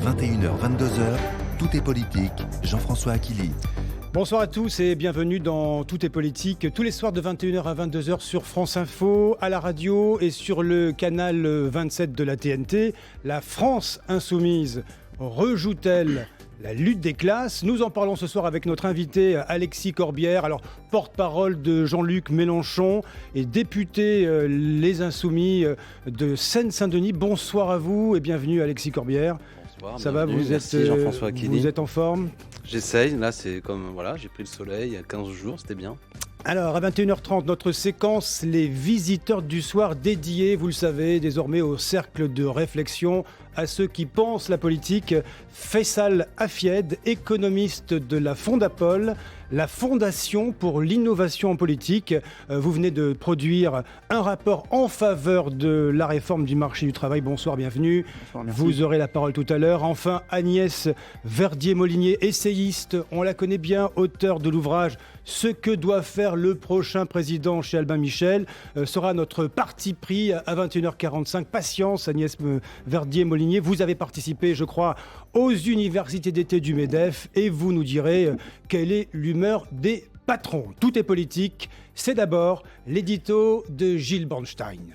21h, 22h, tout est politique. Jean-François Aquili. Bonsoir à tous et bienvenue dans Tout est politique, tous les soirs de 21h à 22h sur France Info, à la radio et sur le canal 27 de la TNT. La France insoumise rejoue-t-elle la lutte des classes? Nous en parlons ce soir avec notre invité Alexis Corbière, alors porte-parole de Jean-Luc Mélenchon et député Les Insoumis de Seine-Saint-Denis. Bonsoir à vous et bienvenue Alexis Corbière. Bonsoir, ça va, merci Jean-François Aquili. Vous êtes en forme? J'essaye, là c'est comme, voilà, j'ai pris le soleil il y a 15 jours, c'était bien. Alors, à 21h30, notre séquence Les visiteurs du soir dédiée, vous le savez, désormais au cercle de réflexion à ceux qui pensent la politique. Faisal Afied, économiste de la Fondapol, la Fondation pour l'innovation en politique. Vous venez de produire un rapport en faveur de la réforme du marché du travail. Bonsoir, bienvenue. Bonsoir, merci. Vous aurez la parole tout à l'heure. Enfin, Agnès Verdier-Molinier, essayiste, on la connaît bien, auteure de l'ouvrage « Ce que doit faire le prochain président » chez Albin Michel, sera notre parti pris à 21h45. Patience, Agnès Verdier-Molinier. Vous avez participé, je crois, aux universités d'été du MEDEF et vous nous direz quelle est l'humeur des patrons. Tout est politique. C'est d'abord l'édito de Gilles Bornstein.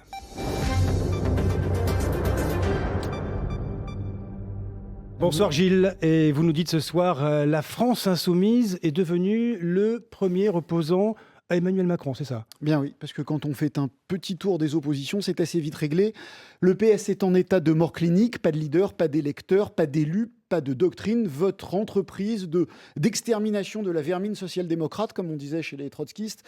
Bonsoir Gilles, et vous nous dites ce soir, la France insoumise est devenue le premier opposant à Emmanuel Macron, c'est ça? Bien oui, parce que quand on fait un petit tour des oppositions, c'est assez vite réglé. Le PS est en état de mort clinique, pas de leader, pas d'électeurs, pas d'élus, pas de doctrine. Votre entreprise d'extermination de la vermine social-démocrate, comme on disait chez les trotskistes,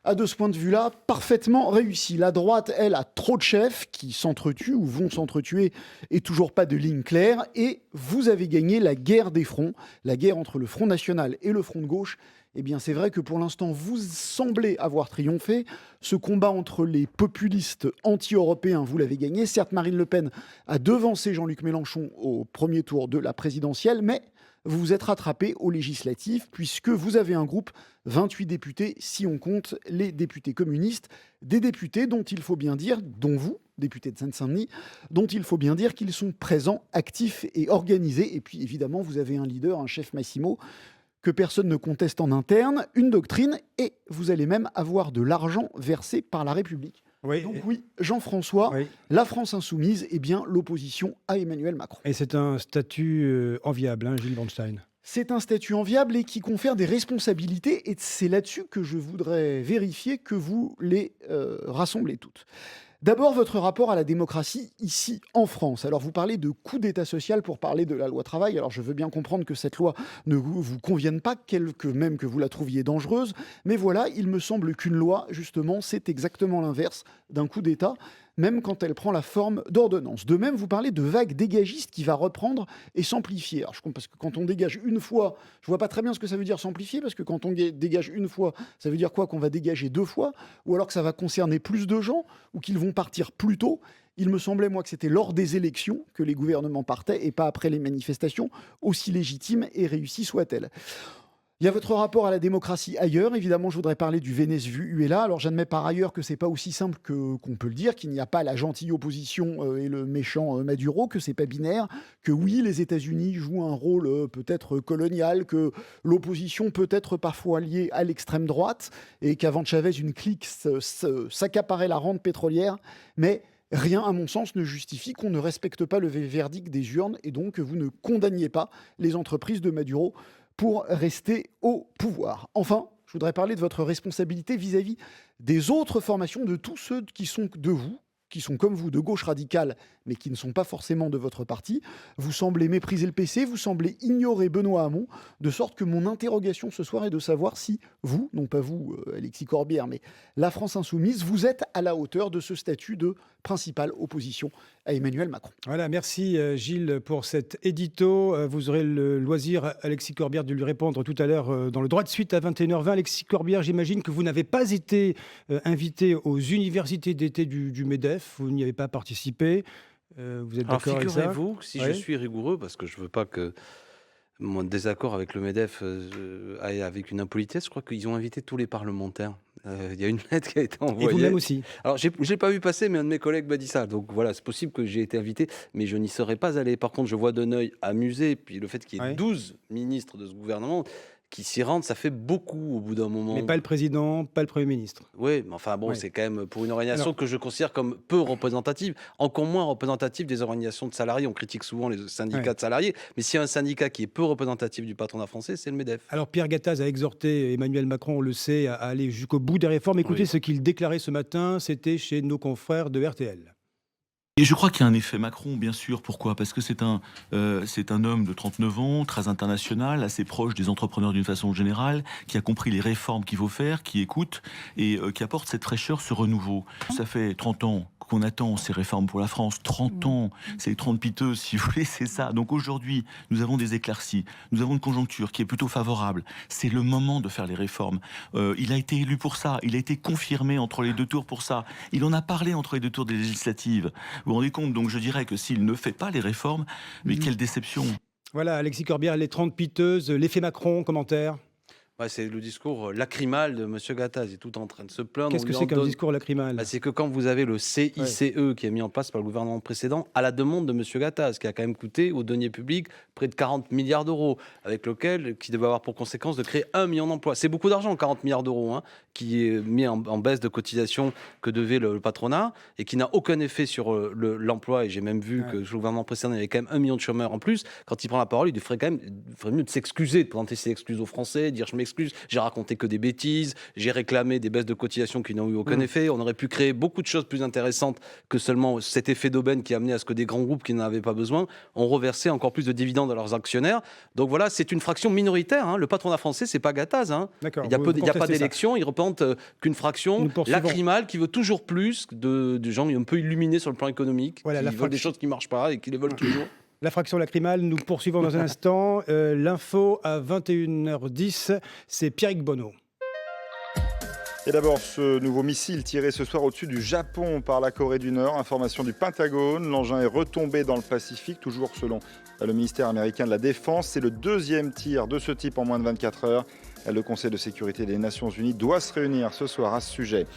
a de ce point de vue-là parfaitement réussi. La droite, elle, a trop de chefs qui s'entretuent ou vont s'entretuer et toujours pas de ligne claire. Et vous avez gagné la guerre des fronts, la guerre entre le Front National et le Front de gauche. Eh bien, c'est vrai que pour l'instant, vous semblez avoir triomphé. Ce combat entre les populistes anti-européens, vous l'avez gagné. Certes, Marine Le Pen a devancé Jean-Luc Mélenchon au premier tour de la présidentielle, mais vous vous êtes rattrapé aux législatives puisque vous avez un groupe, 28 députés, si on compte les députés communistes, des députés dont il faut bien dire, dont vous, députés de Seine-Saint-Denis, dont il faut bien dire qu'ils sont présents, actifs et organisés. Et puis évidemment, vous avez un leader, un chef Massimo, que personne ne conteste en interne, une doctrine, et vous allez même avoir de l'argent versé par la République. Oui. Donc oui, Jean-François, oui. La France insoumise est bien l'opposition à Emmanuel Macron. Et c'est un statut enviable, hein, Gilles Bornstein. C'est un statut enviable et qui confère des responsabilités, et c'est là-dessus que je voudrais vérifier que vous les rassemblez toutes. D'abord, votre rapport à la démocratie ici en France. Alors, vous parlez de coup d'État social pour parler de la loi travail. Alors, je veux bien comprendre que cette loi ne vous convienne pas, même que vous la trouviez dangereuse. Mais voilà, il me semble qu'une loi, justement, c'est exactement l'inverse d'un coup d'État, même quand elle prend la forme d'ordonnance. De même, vous parlez de vague dégagiste qui va reprendre et s'amplifier. Alors, parce que quand on dégage une fois, je vois pas très bien ce que ça veut dire s'amplifier, parce que quand on dégage une fois, ça veut dire quoi? Qu'on va dégager deux fois, ou alors que ça va concerner plus de gens, ou qu'ils vont partir plus tôt. Il me semblait, moi, que c'était lors des élections que les gouvernements partaient, et pas après les manifestations, aussi légitimes et réussies soient-elles. Il y a votre rapport à la démocratie ailleurs. Évidemment, je voudrais parler du Vénès vu et là. Alors, j'admets par ailleurs que c'est pas aussi simple qu'on peut le dire, qu'il n'y a pas la gentille opposition et le méchant Maduro, que c'est pas binaire, que oui, les États-Unis jouent un rôle peut-être colonial, que l'opposition peut être parfois liée à l'extrême droite et qu'avant Chavez, une clique s'accaparait la rente pétrolière. Mais rien, à mon sens, ne justifie qu'on ne respecte pas le verdict des urnes et donc que vous ne condamniez pas les entreprises de Maduro pour rester au pouvoir. Enfin, je voudrais parler de votre responsabilité vis-à-vis des autres formations, de tous ceux qui sont de vous, qui sont comme vous de gauche radicale, mais qui ne sont pas forcément de votre parti. Vous semblez mépriser le PC, vous semblez ignorer Benoît Hamon, de sorte que mon interrogation ce soir est de savoir si vous, non pas vous, Alexis Corbière, mais la France insoumise, vous êtes à la hauteur de ce statut de principale opposition à Emmanuel Macron. Voilà, merci Gilles pour cet édito. Vous aurez le loisir, Alexis Corbière, de lui répondre tout à l'heure dans le droit de suite à 21h20. Alexis Corbière, j'imagine que vous n'avez pas été invité aux universités d'été du MEDEF, vous n'y avez pas participé. Vous êtes d'accord avec ça? Figurez-vous, si je suis rigoureux, parce que je ne veux pas que mon désaccord avec le MEDEF aille avec une impolitesse, je crois qu'ils ont invité tous les parlementaires. Il y a une lettre qui a été Et envoyée. vous-même aussi. Alors, je ne l'ai pas vu passer, mais un de mes collègues m'a dit ça. Donc voilà, c'est possible que j'ai été invité, mais je n'y serais pas allé. Par contre, je vois d'un œil amusé. Puis le fait qu'il y ait Ouais. 12 ministres de ce gouvernement qui s'y rendent, ça fait beaucoup au bout d'un moment. Mais pas le président, pas le Premier ministre. Oui, mais enfin bon, Ouais. c'est quand même pour une organisation Alors- que je considère comme peu représentative, encore moins représentative des organisations de salariés. On critique souvent les syndicats Ouais. de salariés, mais s'il y a un syndicat qui est peu représentatif du patronat français, c'est le MEDEF. Alors Pierre Gattaz a exhorté Emmanuel Macron, on le sait, à aller jusqu'au bout des réformes. Écoutez Oui. ce qu'il déclarait ce matin, c'était chez nos confrères de RTL. Et je crois qu'il y a un effet Macron, bien sûr. Pourquoi ? Parce que c'est un homme de 39 ans, très international, assez proche des entrepreneurs d'une façon générale, qui a compris les réformes qu'il faut faire, qui écoute et qui apporte cette fraîcheur, ce renouveau. Ça fait 30 ans qu'on attend ces réformes pour la France. 30 ans, c'est les 30 piteuses, si vous voulez, c'est ça. Donc aujourd'hui, nous avons des éclaircies, nous avons une conjoncture qui est plutôt favorable. C'est le moment de faire les réformes. Il a été élu pour ça, il a été confirmé entre les deux tours pour ça. Il en a parlé entre les deux tours des législatives. Vous vous rendez compte ? Donc je dirais que s'il ne fait pas les réformes, mais quelle déception. Voilà, Alexis Corbière, les 30 piteuses, l'effet Macron, commentaire. Ouais, c'est le discours lacrymal de M. Gattaz. Il est tout en train de se plaindre. Qu'est-ce on que lui c'est en comme donne- discours lacrymal? Bah, c'est que quand vous avez le CICE qui est mis en place par le gouvernement précédent, à la demande de M. Gattaz, qui a quand même coûté aux deniers publics près de 40 milliards d'euros, qui devait avoir pour conséquence de créer 1 million d'emplois. C'est beaucoup d'argent, 40 milliards d'euros, hein, qui est mis en baisse de cotisation que devait le patronat et qui n'a aucun effet sur l'emploi. Et j'ai même vu que sous le gouvernement précédent, il y avait quand même 1 million de chômeurs en plus. Quand il prend la parole, il ferait mieux de s'excuser, de présenter ses excuses aux Français, de dire je m'excuse, j'ai raconté que des bêtises, j'ai réclamé des baisses de cotisation qui n'ont eu aucun effet. On aurait pu créer beaucoup de choses plus intéressantes que seulement cet effet d'aubaine qui a amené à ce que des grands groupes qui n'en avaient pas besoin ont reversé encore plus de dividendes à leurs actionnaires. Donc voilà, c'est une fraction minoritaire, hein. Le patronat français, c'est pas Gattaz, hein. D'accord. Il n'y a, vous pas contestez ça. d'élection, il représente qu'une fraction Nous poursuivons. lacrymale qui veut toujours plus de gens un peu illuminés sur le plan économique, Voilà, la qui veulent des choses qui ne marchent pas et qui les veulent toujours. La fraction lacrymale, nous poursuivons dans un instant. L'info à 21h10, c'est Pierrick Bonneau. Et d'abord, ce nouveau missile tiré ce soir au-dessus du Japon par la Corée du Nord. Information du Pentagone. L'engin est retombé dans le Pacifique, toujours selon le ministère américain de la Défense. C'est le deuxième tir de ce type en moins de 24 heures. Le Conseil de sécurité des Nations Unies doit se réunir ce soir à ce sujet.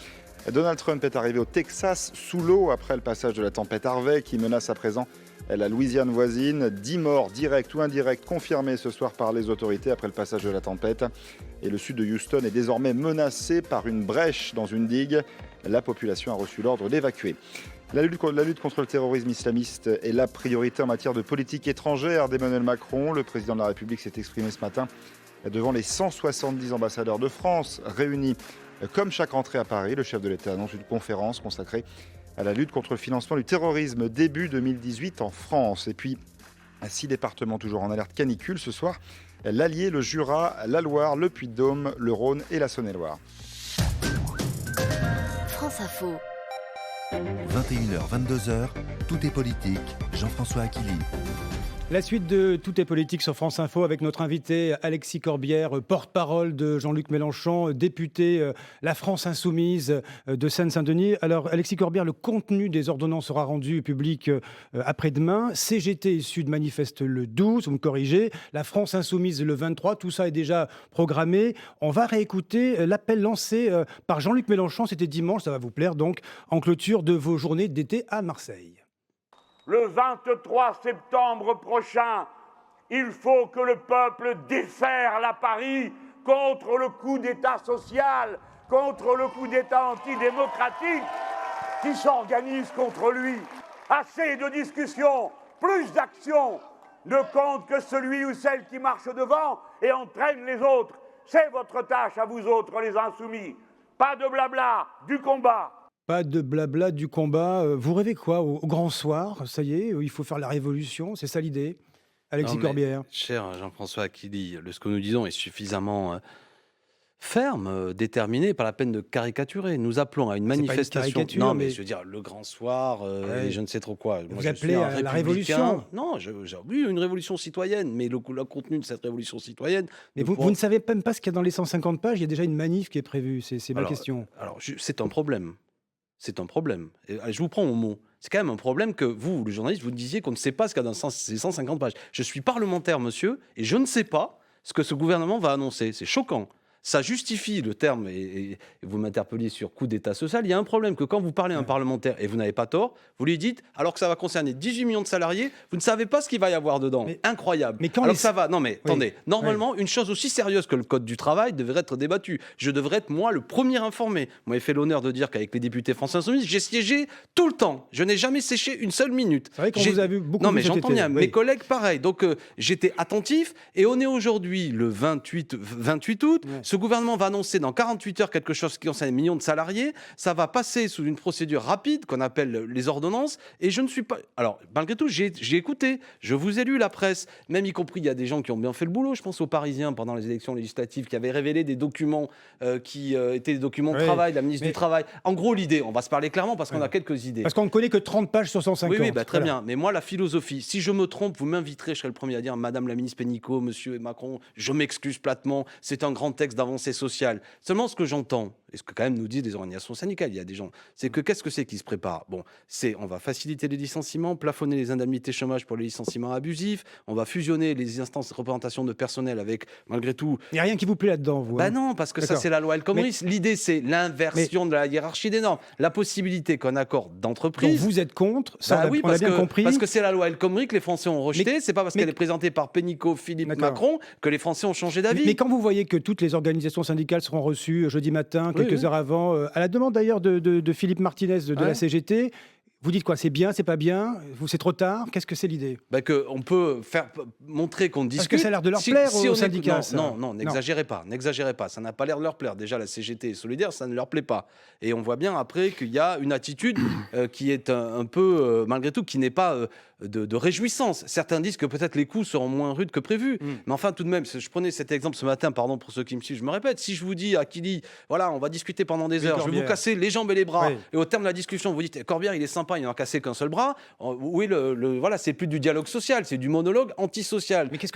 Donald Trump est arrivé au Texas sous l'eau après le passage de la tempête Harvey qui menace à présent la Louisiane voisine. 10 morts directs ou indirects confirmés ce soir par les autorités après le passage de la tempête. Et le sud de Houston est désormais menacé par une brèche dans une digue. La population a reçu l'ordre d'évacuer. La lutte contre le terrorisme islamiste est la priorité en matière de politique étrangère d'Emmanuel Macron. Le président de la République s'est exprimé ce matin devant les 170 ambassadeurs de France réunis. Comme chaque rentrée à Paris, le chef de l'État annonce une conférence consacrée à la lutte contre le financement du terrorisme début 2018 en France. Et puis, à 6 départements toujours en alerte canicule ce soir, l'Allier, le Jura, la Loire, le Puy-de-Dôme, le Rhône et la Saône-et-Loire. France Info. 21h, 22h, tout est politique. Jean-François Aquili. La suite de Tout est politique sur France Info avec notre invité Alexis Corbière, porte-parole de Jean-Luc Mélenchon, député La France Insoumise de Seine-Saint-Denis. Alors Alexis Corbière, le contenu des ordonnances sera rendu public après-demain. CGT et Sud manifestent le 12, vous me corrigez. La France Insoumise le 23, tout ça est déjà programmé. On va réécouter l'appel lancé par Jean-Luc Mélenchon, c'était dimanche, ça va vous plaire donc, en clôture de vos journées d'été à Marseille. Le 23 septembre prochain, il faut que le peuple déferle à Paris contre le coup d'État social, contre le coup d'État antidémocratique qui s'organise contre lui. Assez de discussions, plus d'action. Ne compte que celui ou celle qui marche devant et entraîne les autres. C'est votre tâche à vous autres, les insoumis. Pas de blabla, du combat. Pas de blabla du combat. Vous rêvez quoi au grand soir? Ça y est, il faut faire la révolution. C'est ça l'idée, Alexis Non, mais, Corbière? cher Jean-François Aquili, ce que nous disons est suffisamment ferme, déterminé, pas la peine de caricaturer. Nous appelons à une manifestation. caricature, Non, mais mais- je veux dire, le grand soir, et je ne sais trop quoi. Vous je appelez suis un à la républicain. révolution? Non, oui, une révolution citoyenne, mais le contenu de cette révolution citoyenne. Mais ne vous, pourra- vous ne savez même pas ce qu'il y a dans les 150 pages. Il y a déjà une manif qui est prévue. C'est ma Alors, question. C'est un problème. C'est un problème. Et, je vous prends au mot. C'est quand même un problème que vous, le journaliste, vous disiez qu'on ne sait pas ce qu'il y a dans ces 150 pages. Je suis parlementaire, monsieur, et je ne sais pas ce que ce gouvernement va annoncer. C'est choquant. Ça justifie le terme, et vous m'interpelliez sur coup d'État social. Il y a un problème que quand vous parlez à un parlementaire, et vous n'avez pas tort, vous lui dites, alors que ça va concerner 18 millions de salariés, vous ne savez pas ce qu'il va y avoir dedans. Incroyable. Mais quand alors les... que ça va, non mais attendez, normalement, une chose aussi sérieuse que le Code du travail devrait être débattue. Je devrais être, moi, le premier informé. Vous m'avez fait l'honneur de dire qu'avec les députés Français Insoumis, j'ai siégé tout le temps. Je n'ai jamais séché une seule minute. C'est vrai qu'on vous a vu beaucoup. Non mais j'entends bien, mes collègues pareil. Donc j'étais attentif, et on est aujourd'hui le 28 août. Ce gouvernement va annoncer dans 48 heures quelque chose qui concerne des millions de salariés. Ça va passer sous une procédure rapide qu'on appelle les ordonnances. Et je ne suis pas... Alors, malgré tout, j'ai écouté. Je vous ai lu la presse. Même y compris, il y a des gens qui ont bien fait le boulot. Je pense aux Parisiens pendant les élections législatives qui avaient révélé des documents qui étaient des documents de travail de la ministre du Travail. En gros, l'idée, on va se parler clairement parce qu'on a quelques idées. Parce qu'on ne connaît que 30 pages sur 150. Oui, très bien. Mais moi, la philosophie, si je me trompe, vous m'inviterez, je serai le premier à dire, Madame la ministre Pénicaud, Monsieur Macron, je m'excuse platement, c'est un grand texte d'avancée sociale. Seulement, ce que j'entends, et ce que quand même nous disent les organisations syndicales, il y a des gens, c'est que qu'est-ce que c'est qui se prépare? Bon, on va faciliter les licenciements, plafonner les indemnités chômage pour les licenciements abusifs, on va fusionner les instances de représentation de personnel avec, malgré tout... Il n'y a rien qui vous plaît là-dedans, vous? Bah non, parce que ça, c'est la loi El Khomri. L'idée, c'est l'inversion de la hiérarchie des normes, la possibilité qu'un accord d'entreprise... Donc vous êtes contre, ça oui, on l'a bien compris. Parce que c'est la loi El Khomri que les Français ont rejetée, c'est pas parce qu'elle est présentée par Pénicaud, Philippe, Macron, que les Français ont changé d'avis. Mais quand vous voyez que toutes les organisations syndicales seront reçues jeudi matin, quelques heures avant, à la demande d'ailleurs de Philippe Martinez de la CGT, vous dites quoi? C'est bien, c'est pas bien? C'est trop tard? Qu'est-ce que c'est l'idée? On peut montrer qu'on discute. Parce que ça a l'air de leur plaire aux syndicats. Non, n'exagérez pas, n'exagérez pas. Ça n'a pas l'air de leur plaire. Déjà, la CGT est solidaire, ça ne leur plaît pas. Et on voit bien après qu'il y a une attitude qui est un peu, malgré tout, qui n'est pas de réjouissance. Certains disent que peut-être les coûts seront moins rudes que prévu. Mais enfin, tout de même, je prenais cet exemple ce matin, pardon pour ceux qui me suivent, je me répète, si je vous dis à Kili, voilà, on va discuter pendant des heures, je vais vous casser les jambes et les bras, et au terme de la discussion, vous dites, Corbière, il est sympa, il n'en a cassé qu'un seul bras, oui, voilà, c'est plus du dialogue social, c'est du monologue antisocial. Mais qu'est-ce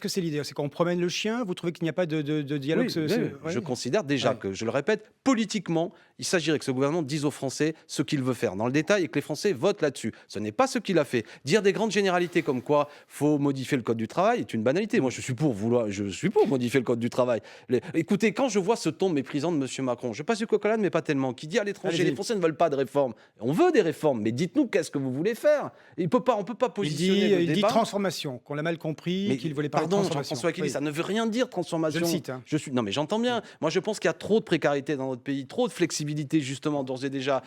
que c'est l'idée? C'est qu'on promène le chien? Vous trouvez qu'il n'y a pas de dialogue? Je considère déjà que, je le répète, politiquement, il s'agirait que ce gouvernement dise aux Français ce qu'il veut faire dans le détail et que les Français votent là-dessus. Ce n'est pas ce qu'il a fait. Dire des grandes généralités comme quoi faut modifier le code du travail est une banalité. Moi, je suis pour modifier le code du travail. Écoutez, quand je vois ce ton méprisant de M. Macron, je passe du coq à l'âne, mais pas tellement, qui dit à l'étranger, les Français ne veulent pas de réformes. On veut des réformes, mais dites-nous qu'est-ce que vous voulez faire. On ne peut pas positionner le débat. Il dit transformation, qu'on l'a mal compris, qu'il ne voulait pas de transformation. Jean-François Killy, ça ne veut rien dire transformation. Je le cite. Non, mais j'entends bien. Moi, je pense qu'il y a trop de précarité dans notre pays, trop de flexibilité, justement, d'ores et déjà.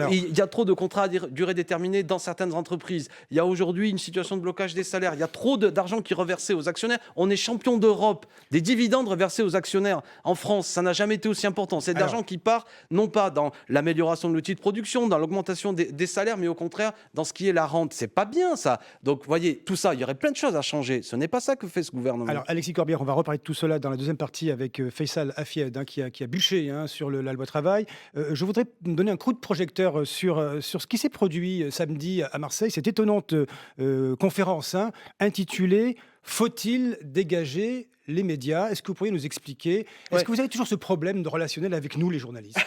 Il y a trop de contrats à durée déterminée dans certaines entreprises. Il y a aujourd'hui une situation de blocage des salaires. Il y a trop d'argent qui est reversé aux actionnaires. On est champion d'Europe des dividendes reversés aux actionnaires. En France, ça n'a jamais été aussi important. C'est de l'argent qui part, non pas dans l'amélioration de l'outil de production, dans l'augmentation des salaires, mais au contraire, dans ce qui est la rente. C'est pas bien, ça. Donc, vous voyez, tout ça, il y aurait plein de choses à changer. Ce n'est pas ça que fait ce gouvernement. Alors, Alexis Corbière, on va reparler de tout cela dans la deuxième partie avec Faisal Afied, qui a bûché sur la loi travail. Je voudrais donner un coup de projecteur sur ce qui s'est produit samedi à Marseille, cette étonnante conférence intitulée « Faut-il dégager les médias ?» Est-ce que vous pourriez nous expliquer? Est-ce que vous avez toujours ce problème de relationnel avec nous, les journalistes?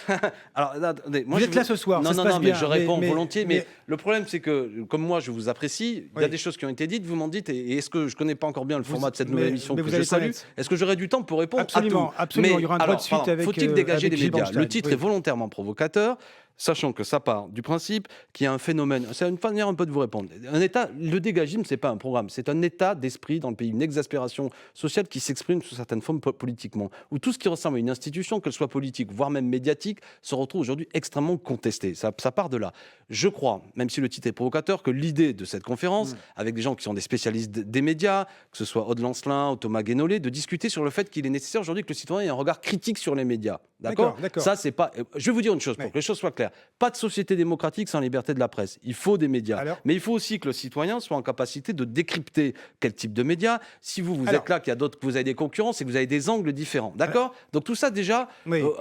Alors, attendez, vous êtes là ce soir, non, ça se passe bien. Mais je réponds volontiers, mais le problème, c'est que, comme moi, je vous apprécie, il y a des choses qui ont été dites, vous m'en dites, et est-ce que je ne connais pas encore bien le format de cette nouvelle émission que je salue? Est-ce que j'aurai du temps pour répondre à tout? Absolument, il y aura un droit de suite avec... Faut-il dégager les médias? Le titre est volontairement provocateur, sachant que ça part du principe qu'il y a un phénomène, c'est une manière un peu de vous répondre, le dégagisme, c'est pas un programme, c'est un état d'esprit dans le pays, une exaspération sociale qui s'exprime sous certaines formes politiquement, où tout ce qui ressemble à une institution, qu'elle soit politique, voire même médiatique, se retrouve aujourd'hui extrêmement contesté. Ça part de là. Je crois, même si le titre est provocateur, que l'idée de cette conférence, avec des gens qui sont des spécialistes des médias, que ce soit Aude Lancelin ou Thomas Guénolé, de discuter sur le fait qu'il est nécessaire aujourd'hui que le citoyen ait un regard critique sur les médias. D'accord. Ça, c'est pas... Je vais vous dire une chose, pour que les choses soient claires. Pas de société démocratique sans liberté de la presse. Il faut des médias. Mais il faut aussi que le citoyen soit en capacité de décrypter quel type de médias. Si vous êtes là, qu'il y a d'autres, que vous avez des concurrents, c'est que vous avez des angles différents. D'accord. Donc tout ça, déjà,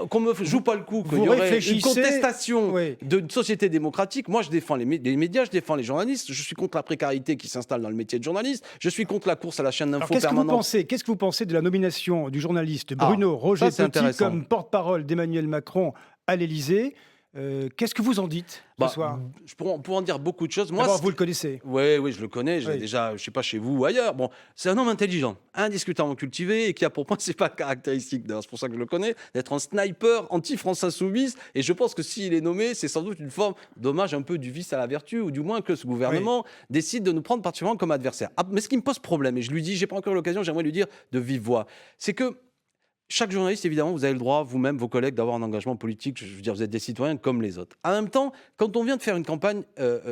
qu'on me joue pas le coup, qu'il y aurait une contestation d'une société démocratique. Moi, je défends les médias, je défends les journalistes. Je suis contre la précarité qui s'installe dans le métier de journaliste. Je suis contre la course à la chaîne d'info permanente. Qu'est-ce que vous pensez de la nomination du journaliste Bruno Roger-Petit comme porte-parole d'Emmanuel Macron à l'Élysée? Qu'est-ce que vous en dites ce soir? Je pourrais en dire beaucoup de choses. Moi, D'abord, vous le connaissez. Oui, je le connais. Je l'ai Oui. déjà, je sais pas, chez vous ou ailleurs. Bon, c'est un homme intelligent, indiscutablement cultivé et qui a pour point, c'est pas caractéristique, d'ailleurs, c'est pour ça que je le connais, d'être un sniper anti-France Insoumise. Et je pense que s'il est nommé, c'est sans doute une forme d'hommage un peu du vice à la vertu, ou du moins que ce gouvernement décide de nous prendre particulièrement comme adversaire. Ah, mais ce qui me pose problème, et je lui dis, j'ai pas encore eu l'occasion, j'aimerais lui dire de vive voix, c'est que chaque journaliste, évidemment, vous avez le droit, vous-même, vos collègues, d'avoir un engagement politique. Je veux dire, vous êtes des citoyens comme les autres. En même temps, quand on vient de faire une campagne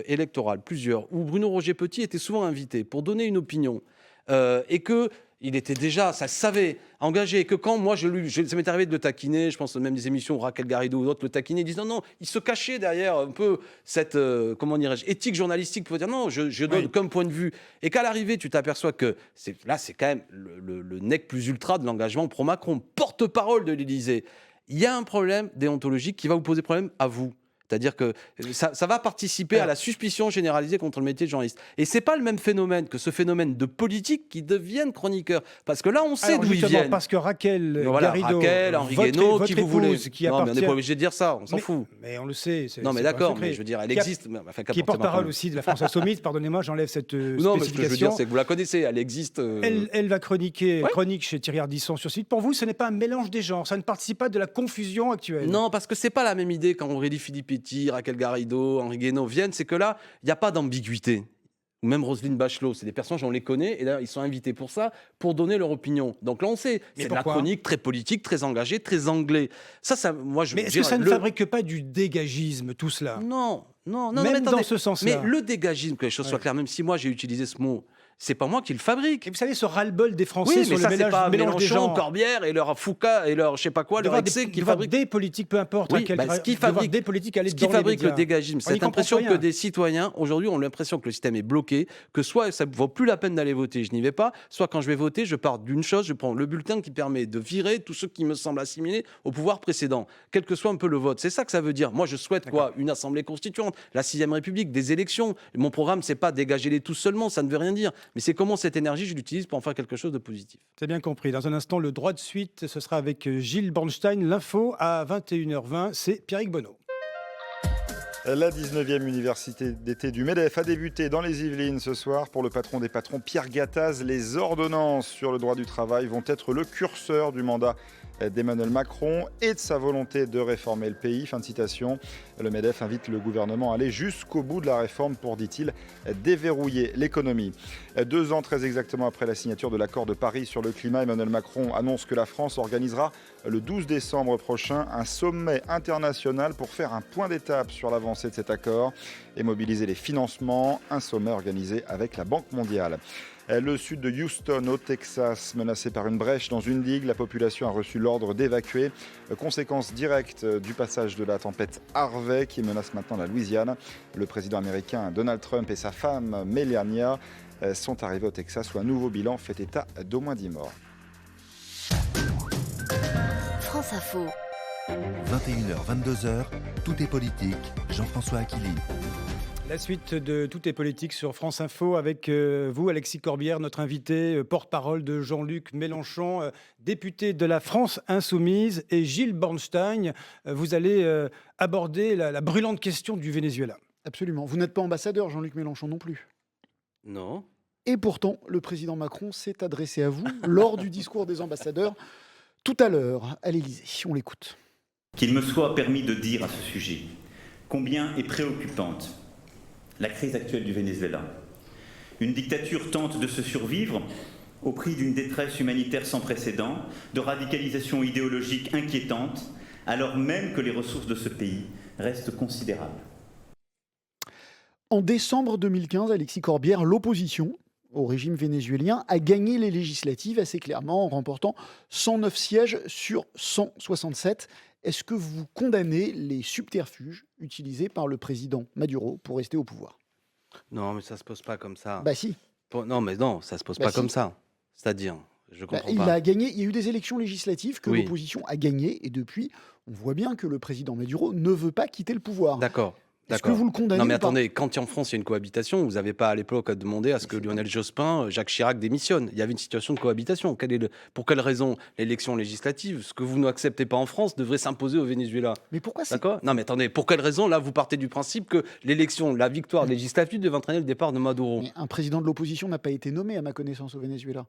électorale, plusieurs, où Bruno Roger-Petit était souvent invité pour donner une opinion, et que il était déjà, ça se savait, engagé, et que quand moi, ça m'est arrivé de le taquiner, je pense même des émissions où Raquel Garrido ou d'autres le taquinaient, ils disent non, il se cachait derrière un peu cette, comment dirais-je, éthique journalistique pour dire non, je donne comme point de vue, et qu'à l'arrivée, tu t'aperçois que là, c'est quand même le nec plus ultra de l'engagement pro-Macron, porte-parole de l'Élysée. Il y a un problème déontologique qui va vous poser problème à vous. C'est-à-dire que ça va participer à la suspicion généralisée contre le métier de journaliste. Et c'est pas le même phénomène que ce phénomène de politique qui deviennent chroniqueurs. Parce que là, on sait d'où ils viennent. Parce que Raquel Garrido, Raquel, Henri Guénaud, qui vous voulez. Qui non, appartient... mais on n'est pas obligé de dire ça, on s'en fout. Mais on le sait. Non, mais d'accord, mais je veux dire, elle existe. Qui est porte-parole aussi de la France Insoumise, pardonnez-moi, j'enlève cette non, mais ce que je veux dire, spécification. c'est que vous la connaissez, elle existe. Elle va chronique chez Thierry Ardisson sur site. Pour vous, ce n'est pas un mélange des genres, ça ne participe pas de la confusion actuelle. Non, parce que c'est pas la même idée quand Aurélie Filippetti, Raquel Garrido, Henri Guénaud viennent, c'est que là, il n'y a pas d'ambiguïté. Ou même Roselyne Bachelot, c'est des personnages, on les connaît, et là, ils sont invités pour ça, pour donner leur opinion. Donc là, on sait, c'est de la chronique très politique, très engagée, très anglais. Moi, mais est-ce que ça ne fabrique pas du dégagisme, tout cela? Non, même mais dans ce sens-là. Mais le dégagisme, que les choses soient claires, même si moi, j'ai utilisé ce mot, c'est pas moi qui le fabrique. Et vous savez, ce ras-le-bol des Français oui, sur mais le mélange des Mélenchon, genres. Corbière et leur Foucault et leur je sais pas quoi, leur excès qui fabrique des politiques, peu importe. Oui, ce qui fabrique des politiques aller ce qui dans les fabrique le médias. dégagisme, cette impression que des citoyens aujourd'hui ont l'impression que le système est bloqué, que soit ça ne vaut plus la peine d'aller voter, je n'y vais pas, soit quand je vais voter, je pars d'une chose, je prends le bulletin qui permet de virer tous ceux qui me semblent assimilés au pouvoir précédent, quel que soit un peu le vote. C'est ça que ça veut dire. Moi, je souhaite une assemblée constituante, la 6e République, des élections. Mon programme, c'est pas dégager les tous seulement, ça ne veut rien dire, mais c'est comment cette énergie je l'utilise pour en faire quelque chose de positif. C'est bien compris. Dans un instant, le droit de suite, ce sera avec Gilles Bornstein. L'info à 21h20, c'est Pierrick Bonneau. La 19e université d'été du MEDEF a débuté dans les Yvelines ce soir. Pour le patron des patrons, Pierre Gattaz, les ordonnances sur le droit du travail vont être le curseur du mandat d'Emmanuel Macron et de sa volonté de réformer le pays. Fin de citation. Le MEDEF invite le gouvernement à aller jusqu'au bout de la réforme pour, dit-il, déverrouiller l'économie. 2 ans très exactement après la signature de l'accord de Paris sur le climat, Emmanuel Macron annonce que la France organisera le 12 décembre prochain un sommet international pour faire un point d'étape sur l'avancée de cet accord et mobiliser les financements. Un sommet organisé avec la Banque mondiale. Le sud de Houston, au Texas, menacé par une brèche dans une digue. La population a reçu l'ordre d'évacuer. Conséquence directe du passage de la tempête Harvey qui menace maintenant la Louisiane. Le président américain Donald Trump et sa femme Melania sont arrivés au Texas où un nouveau bilan fait état d'au moins 10 morts. France Info. 21h, 22h, tout est politique. Jean-François Aquili. La suite de Tout est politique sur France Info avec vous, Alexis Corbière, notre invité, porte-parole de Jean-Luc Mélenchon, député de la France Insoumise, et Gilles Bornstein. Vous allez aborder la brûlante question du Venezuela. Absolument. Vous n'êtes pas ambassadeur, Jean-Luc Mélenchon non plus. Non. Et pourtant, le président Macron s'est adressé à vous lors du discours des ambassadeurs tout à l'heure à l'Élysée. On l'écoute. Qu'il me soit permis de dire à ce sujet combien est préoccupante la crise actuelle du Venezuela. Une dictature tente de se survivre au prix d'une détresse humanitaire sans précédent, de radicalisation idéologique inquiétante, alors même que les ressources de ce pays restent considérables. En décembre 2015, Alexis Corbière, l'opposition au régime vénézuélien a gagné les législatives assez clairement en remportant 109 sièges sur 167. Est-ce que vous condamnez les subterfuges utilisés par le président Maduro pour rester au pouvoir? Non, mais ça se pose pas comme ça. Bah si. Non, ça se pose pas comme ça. C'est-à-dire, je comprends il pas. a gagné. Il y a eu des élections législatives que l'opposition a gagnées et depuis, on voit bien que le président Maduro ne veut pas quitter le pouvoir. D'accord. Est-ce que vous le condamnez Non mais ou pas? attendez, quand en France il y a une cohabitation, vous n'avez pas à l'époque demandé à ce que Lionel Jospin, Jacques Chirac démissionnent. Il y avait une situation de cohabitation. Pour quelle raison l'élection législative, ce que vous n'acceptez pas en France, devrait s'imposer au Venezuela? Mais pourquoi c'est... D'accord? Non mais attendez, pour quelle raison là vous partez du principe que la victoire législative devait entraîner le départ de Maduro? Mais un président de l'opposition n'a pas été nommé, à ma connaissance, au Venezuela.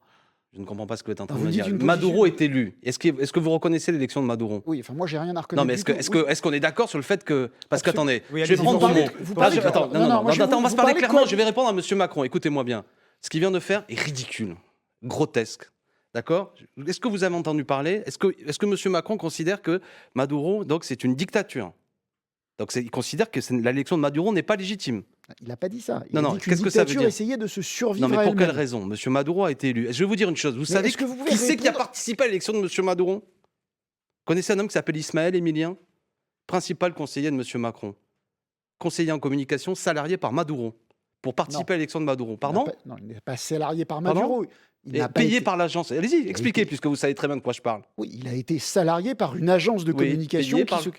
Je ne comprends pas ce que vous êtes en train Vous de me dites dire. une position- Maduro est élu. Est-ce que vous reconnaissez l'élection de Maduro? Oui, enfin, moi, j'ai rien à reconnaître. Non, mais du tout. Oui. est-ce qu'on est d'accord sur le fait que. Parce Absolument. qu'attendez, Oui, je vais allez-y, prendre vous vos parlez- mots. vous parlez- Attends, non, non, moi, je attends, on va vous se parler parlez clairement. code. Je vais répondre à M. Macron. Écoutez-moi bien. Ce qu'il vient de faire est ridicule, grotesque. D'accord? Est-ce que vous avez entendu parler? Est-ce que M. Macron considère que Maduro, donc, c'est une dictature? Donc, il considère que l'élection de Maduro n'est pas légitime. Il n'a pas dit ça. Il Non, a non, dit qu'une qu'est-ce que ça veut dictature dire? essayait de se survivre Non, mais à pour quelle elle-même. raison? M. Maduro a été élu. Je vais vous dire une chose. Vous savez est-ce que vous pouvez qui c'est qui a répondre- participé à l'élection de M. Maduro? Connaissez un homme qui s'appelle Ismaël Emilien, principal conseiller de M. Macron, conseiller en communication, salarié par Maduro, pour participer à l'élection de Maduro. Pardon? Non, il n'est pas salarié par Pardon? Maduro. Il Et n'a pas payé été- par l'agence. Allez-y, expliquez, été- puisque vous savez très bien de quoi je parle. Oui, il a été salarié par une agence de Oui, communication payé qui par- se...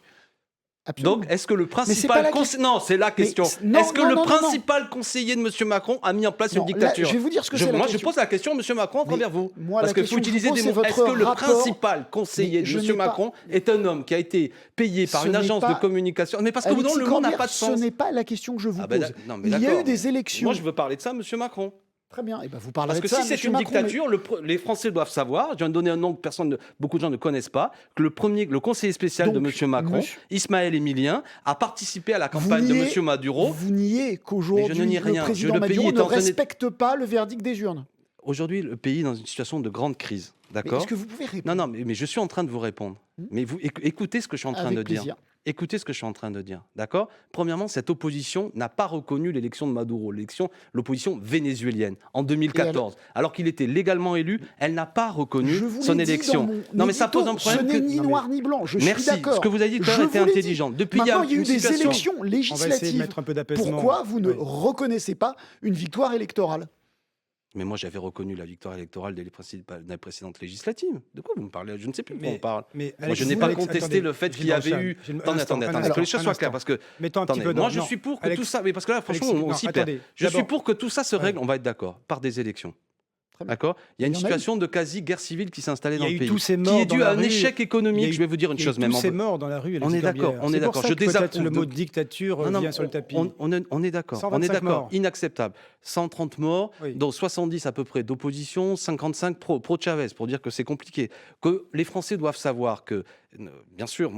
Absolument. Donc, est-ce que le c'est pas principal la conseiller... Non, c'est la question. non, Est-ce que non, le non, non, non. principal conseiller de M. Macron a mis en place Non, une là, dictature? je vais vous dire ce que c'est la Moi, je question. pose la question à M. Macron à travers vous. moi, Parce la que question faut que je utiliser vous des pose, mots. c'est Est-ce votre que le rapport- principal conseiller Mais je de n'ai M. pas- Macron est un homme qui a été payé par Ce une n'est agence pas- de communication? Mais parce que Alexis le mot n'a Corbière, pas de sens. Ce n'est pas la question que je vous Ah ben, pose. non, mais Il y a d'accord, eu des mais élections. Moi, je veux parler de ça, M. Macron. Très bien. Et ben, vous parlerez Parce que de ça, si c'est monsieur une Macron, mais- dictature, les Français doivent savoir, je viens de donner un nom que beaucoup de gens ne connaissent pas, que le conseiller spécial de Donc, M. Macron, monsieur- Ismaël Emilien, a participé à la campagne de niez- M. Maduro. Vous niez qu'aujourd'hui, Mais je ne nie rien. le président Le pays Maduro est ne en train de- respecte pas le verdict des urnes. Aujourd'hui, le pays est dans une situation de grande crise. Mais D'accord? est-ce que vous pouvez répondre? Non, mais je suis en train de vous répondre. Mais vous écoutez ce que je suis en train Avec de dire. plaisir. Écoutez ce que je suis en train de dire, d'accord? Premièrement, cette opposition n'a pas reconnu l'élection de Maduro, l'opposition vénézuélienne, en 2014. Alors qu'il était légalement élu, elle n'a pas reconnu Je vous son l'ai dit élection. dans mon Non, mais ça édito, pose un problème Ce n'est que... ni Non, mais- noir ni blanc. Je Merci, suis d'accord. ce que vous avez dit tout à Je l'heure était vous l'ai dit. intelligent. Depuis, Maintenant, il y a eu une des situation- élections On va essayer de législatives. mettre un peu d'apaisement. Pourquoi vous ne Oui. reconnaissez pas une victoire électorale? Mais moi, j'avais reconnu la victoire électorale des précédentes législatives. De quoi vous me parlez? Je ne sais plus de quoi on parle. Mais Moi, Alex, je n'ai vous, pas Alex, contesté attendez, le fait Gilles qu'il y avait Branchal, eu... Gilles- un Attendez, instant, attendez, que les choses un soient instant. claires, parce que... Mettons un petit Attendez, peu moi, d'ordre. je Non, suis pour que Alex- tout ça... Mais parce que là, franchement, Alexis, on non, s'y perd. attendez, Je suis d'abord- pour que tout ça se règle, Ouais. on va être d'accord, par des élections. Très bien. D'accord? Il y a une Il y en a eu. situation de quasi-guerre civile qui s'est installée Il y dans a le eu pays, tous ces qui morts est dans due la à un rue. échec Il y économique. a eu- Je vais vous dire une Il y a eu chose, même tous en ces morts dans la rue. On est d'accord, on est d'accord. C'est Je pour ça que peut-être désapprouve le mot de- dictature Non, non, vient sur le tapis. on est d'accord, 125 morts. inacceptable. 130 morts, Oui. dont 70 à peu près d'opposition, 55 pro-Chavez, pour dire que c'est compliqué. Que les Français doivent savoir que, bien sûr,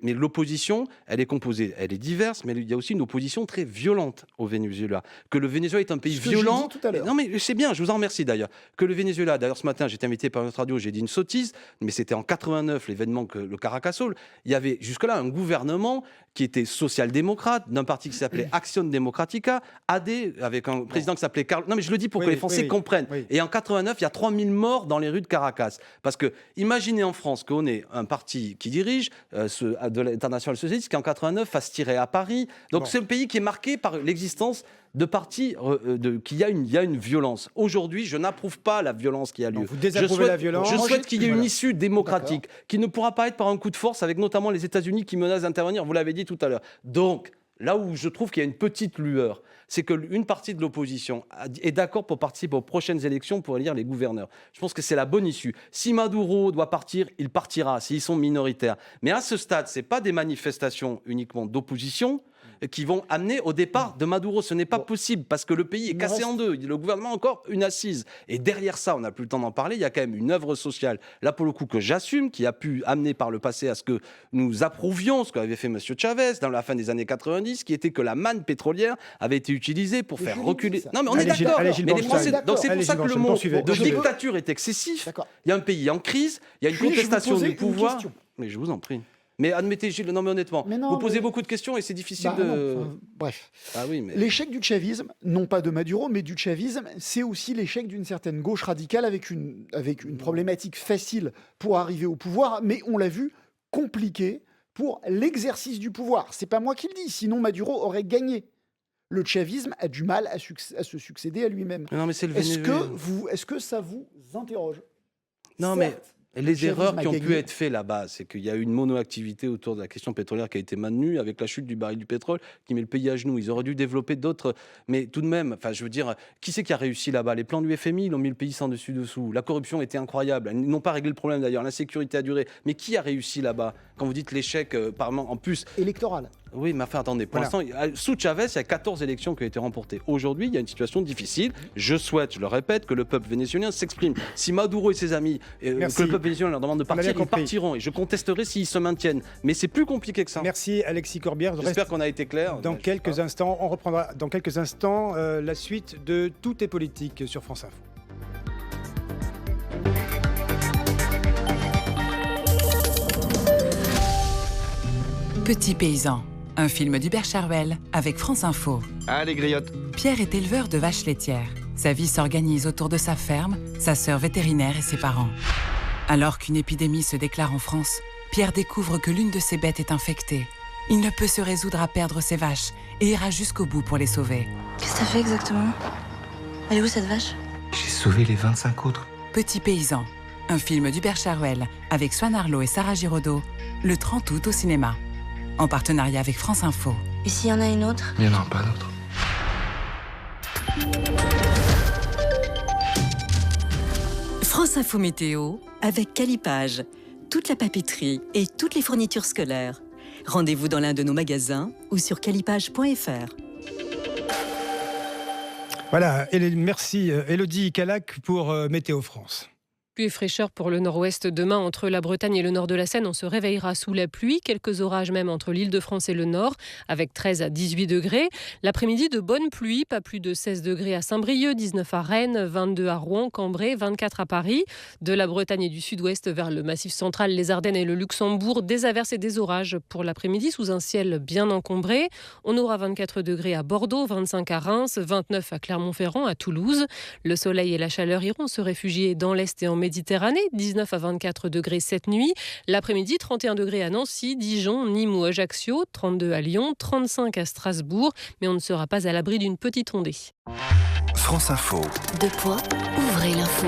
mais l'opposition, elle est composée, elle est diverse, mais il y a aussi une opposition très violente au Venezuela. Que le Venezuela est un pays Ce que j'ai violent. dit tout à l'heure. Non, mais c'est bien, je vous en remercie d'ailleurs. Que le Venezuela, d'ailleurs ce matin, j'étais invité par notre radio, j'ai dit une sottise, mais c'était en 89, l'événement que le Caracasol. Il y avait jusque-là un gouvernement qui était social-démocrate, d'un parti qui s'appelait Action Democratica, AD, avec un président qui s'appelait Carlos. Non, mais je le dis pour Oui, que les oui, Français oui, comprennent. oui. Et en 89, il y a 3000 morts dans les rues de Caracas. Parce que, imaginez en France qu'on ait un parti qui dirige, de l'Internationale socialiste, qui en 89 fasse tirer à Paris. Donc Bon. c'est un pays qui est marqué par l'existence de partis, qu'il y a une violence. Aujourd'hui, je n'approuve pas la violence qui a lieu. Donc, vous désapprouvez la violence. Je Moi, souhaite qu'il y ait une voilà. issue démocratique, qui ne pourra pas être par un coup de force, avec notamment les États-Unis qui menacent d'intervenir, vous l'avez dit tout à l'heure. Donc, là où je trouve qu'il y a une petite lueur, c'est qu'une partie de l'opposition est d'accord pour participer aux prochaines élections pour élire les gouverneurs. Je pense que c'est la bonne issue. Si Maduro doit partir, il partira, s'ils sont minoritaires. Mais à ce stade, ce n'est pas des manifestations uniquement d'opposition qui vont amener au départ de Maduro. Ce n'est pas possible parce que le pays est Il me cassé reste- en deux. Le gouvernement a encore une assise. Et derrière ça, on n'a plus le temps d'en parler, il y a quand même une œuvre sociale, là pour le coup que j'assume, qui a pu amener par le passé à ce que nous approuvions ce qu'avait fait M. Chavez dans la fin des années 90, qui était que la manne pétrolière avait été utilisée pour Mais faire je l'ai dit, reculer... ça. Non mais on Allez, est Gilles- d'accord. allez, Gilles Mais les Branchal. Français... Donc c'est Allez, pour ça Gilles que le Branchal, mot poursuivez, de poursuivez. dictature est excessif. D'accord. Il y a un pays en crise, il y a une Puis-je vous contestation poser du une pouvoir. question ? Mais je vous en prie. Mais admettez, Gilles, non mais honnêtement, Mais non, vous posez mais- beaucoup de questions et c'est difficile Bah, de... non, enfin, bref. Ah oui, mais... L'échec du chavisme, non pas de Maduro, mais du chavisme, c'est aussi l'échec d'une certaine gauche radicale avec une problématique facile pour arriver au pouvoir, mais on l'a vu, compliqué pour l'exercice du pouvoir. C'est pas moi qui le dis, sinon Maduro aurait gagné. Le chavisme a du mal à se succéder à lui-même. Non mais c'est le Est-ce Venezuela. que ça vous interroge? Non, mais Certes, Et les Cher erreurs Yves qui ont pu Maguigny. être faites là-bas, c'est qu'il y a eu une monoactivité autour de la question pétrolière qui a été maintenue avec la chute du baril du pétrole qui met le pays à genoux. Ils auraient dû développer d'autres. Mais tout de même, enfin, je veux dire, qui c'est qui a réussi là-bas? Les plans du FMI, ils ont mis le pays sans dessus-dessous. La corruption était incroyable. Ils n'ont pas réglé le problème d'ailleurs. L'insécurité a duré. Mais qui a réussi là-bas? Quand vous dites l'échec, en plus. Électoral. Oui, mais enfin, attendez, pour l'instant, sous Chavez, il y a 14 élections qui ont été remportées. Aujourd'hui, il y a une situation difficile. Je souhaite, je le répète, que le peuple vénézuélien s'exprime. Si Maduro et ses amis, que le peuple vénézuélien leur demande de partir, ils partiront. Et je contesterai s'ils se maintiennent. Mais c'est plus compliqué que ça. Merci Alexis Corbière. J'espère qu'on a été clair. Dans quelques instants, on reprendra dans quelques instants la suite de Tout est politique sur France Info. Petit paysan, un film d'Hubert Charuel avec France Info. Allez, griotte. Pierre est éleveur de vaches laitières. Sa vie s'organise autour de sa ferme, sa sœur vétérinaire et ses parents. Alors qu'une épidémie se déclare en France, Pierre découvre que l'une de ses bêtes est infectée. Il ne peut se résoudre à perdre ses vaches et ira jusqu'au bout pour les sauver. Qu'est-ce que t'as fait exactement? Elle est où cette vache? J'ai sauvé les 25 autres. Petit paysan, un film d'Hubert Charuel avec Swan Arlo et Sarah Giraudot, le 30 août au cinéma. En partenariat avec France Info. Et s'il y en a une autre? Il n'y en aura pas d'autres. France Info Météo avec Calipage. Toute la papeterie et toutes les fournitures scolaires. Rendez-vous dans l'un de nos magasins ou sur calipage.fr. Voilà, merci Élodie Calac pour Météo France. Pluie et fraîcheur pour le nord-ouest demain entre la Bretagne et le nord de la Seine. On se réveillera sous la pluie, quelques orages même entre l'Île-de-France et le nord, avec 13 à 18 degrés. L'après-midi, de bonnes pluies, pas plus de 16 degrés à Saint-Brieuc, 19 à Rennes, 22 à Rouen, Cambrai, 24 à Paris. De la Bretagne et du sud-ouest vers le Massif central, les Ardennes et le Luxembourg, des averses et des orages pour l'après-midi sous un ciel bien encombré. On aura 24 degrés à Bordeaux, 25 à Reims, 29 à Clermont-Ferrand, à Toulouse. Le soleil et la chaleur iront se réfugier dans l'est et en Méditerranée, 19 à 24 degrés cette nuit. L'après-midi, 31 degrés à Nancy, Dijon, Nîmes ou Ajaccio, 32 à Lyon, 35 à Strasbourg. Mais on ne sera pas à l'abri d'une petite ondée. France Info. Deux poids, ouvrez l'info.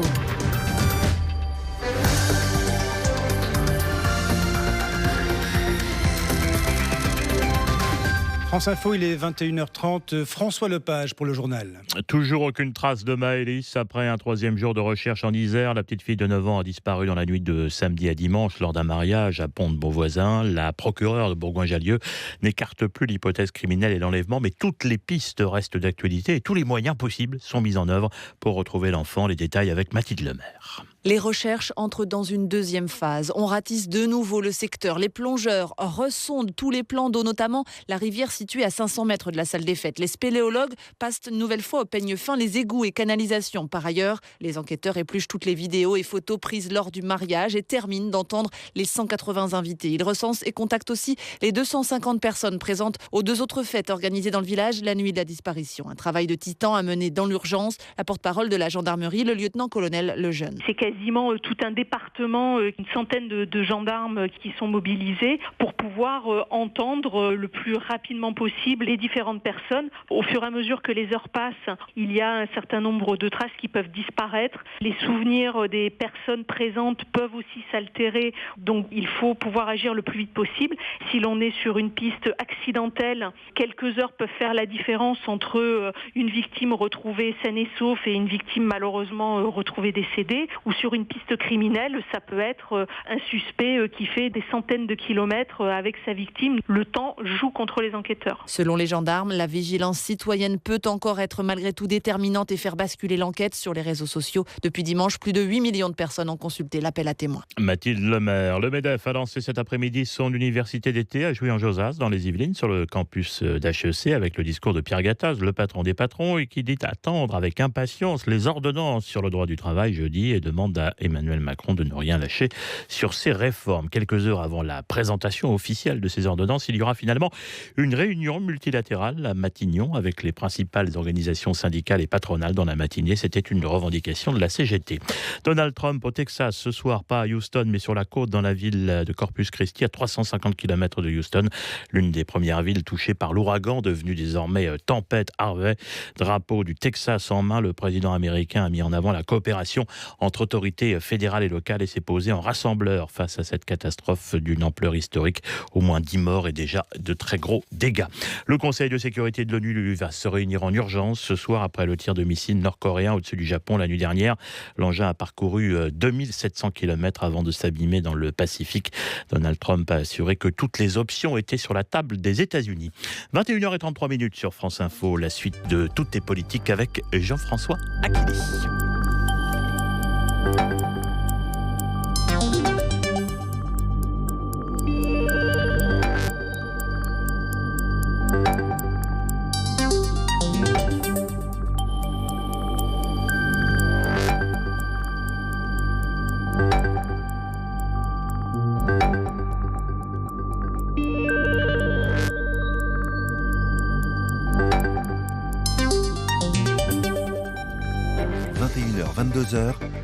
France Info, il est 21h30. François Lepage pour le journal. Toujours aucune trace de Maëlys. Après un 3e jour de recherche en Isère, la petite fille de 9 ans a disparu dans la nuit de samedi à dimanche lors d'un mariage à Pont-de-Beauvoisin. La procureure de Bourgoin-Jallieu n'écarte plus l'hypothèse criminelle et l'enlèvement, mais toutes les pistes restent d'actualité et tous les moyens possibles sont mis en œuvre pour retrouver l'enfant. Les détails avec Mathilde Lemaire. Les recherches entrent dans une deuxième phase. On ratisse de nouveau le secteur. Les plongeurs ressondent tous les plans d'eau, notamment la rivière située à 500 mètres de la salle des fêtes. Les spéléologues passent une nouvelle fois au peigne fin les égouts et canalisations. Par ailleurs, les enquêteurs épluchent toutes les vidéos et photos prises lors du mariage et terminent d'entendre les 180 invités. Ils recensent et contactent aussi les 250 personnes présentes aux 2 autres fêtes organisées dans le village la nuit de la disparition. Un travail de titan à mener dans l'urgence. La porte-parole de la gendarmerie, le lieutenant-colonel Lejeune. C'est quasiment tout un département, une centaine de gendarmes qui sont mobilisés pour pouvoir entendre le plus rapidement possible les différentes personnes. Au fur et à mesure que les heures passent, il y a un certain nombre de traces qui peuvent disparaître. Les souvenirs des personnes présentes peuvent aussi s'altérer, donc il faut pouvoir agir le plus vite possible. Si l'on est sur une piste accidentelle, quelques heures peuvent faire la différence entre une victime retrouvée saine et sauf et une victime malheureusement retrouvée décédée, ou sur une piste criminelle, ça peut être un suspect qui fait des centaines de kilomètres avec sa victime. Le temps joue contre les enquêteurs. Selon les gendarmes, la vigilance citoyenne peut encore être malgré tout déterminante et faire basculer l'enquête sur les réseaux sociaux. Depuis dimanche, plus de 8 millions de personnes ont consulté l'appel à témoins. Mathilde Lemaire. Le MEDEF a lancé cet après-midi son université d'été à Jouy-en-Josas, dans les Yvelines, sur le campus d'HEC, avec le discours de Pierre Gattaz, le patron des patrons, et qui dit attendre avec impatience les ordonnances sur le droit du travail jeudi et demande à Emmanuel Macron de ne rien lâcher sur ces réformes. Quelques heures avant la présentation officielle de ces ordonnances, il y aura finalement une réunion multilatérale à Matignon avec les principales organisations syndicales et patronales dans la matinée. C'était une revendication de la CGT. Donald Trump au Texas ce soir, pas à Houston mais sur la côte dans la ville de Corpus Christi, à 350 km de Houston, l'une des premières villes touchées par l'ouragan devenu désormais tempête Harvey. Drapeau du Texas en main, le président américain a mis en avant la coopération entre autorités autorités fédérales et locales et s'est posé en rassembleur face à cette catastrophe d'une ampleur historique. Au moins 10 morts et déjà de très gros dégâts. Le Conseil de sécurité de l'ONU va se réunir en urgence ce soir après le tir de missile nord-coréen au-dessus du Japon la nuit dernière. L'engin a parcouru 2700 km avant de s'abîmer dans le Pacifique. Donald Trump a assuré que toutes les options étaient sur la table des États-Unis. 21h33 sur France Info, la suite de Tout est politique avec Jean-François Aquili.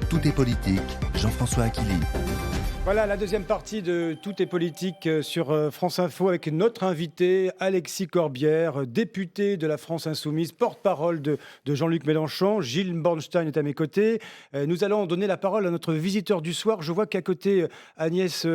Tout est politique. Jean-François Aquili. Voilà la deuxième partie de Tout est politique sur France Info avec notre invité Alexis Corbière, député de la France Insoumise, porte-parole de Jean-Luc Mélenchon. Gilles Bornstein est à mes côtés. Nous allons donner la parole à notre visiteur du soir. Je vois qu'à côté Agnès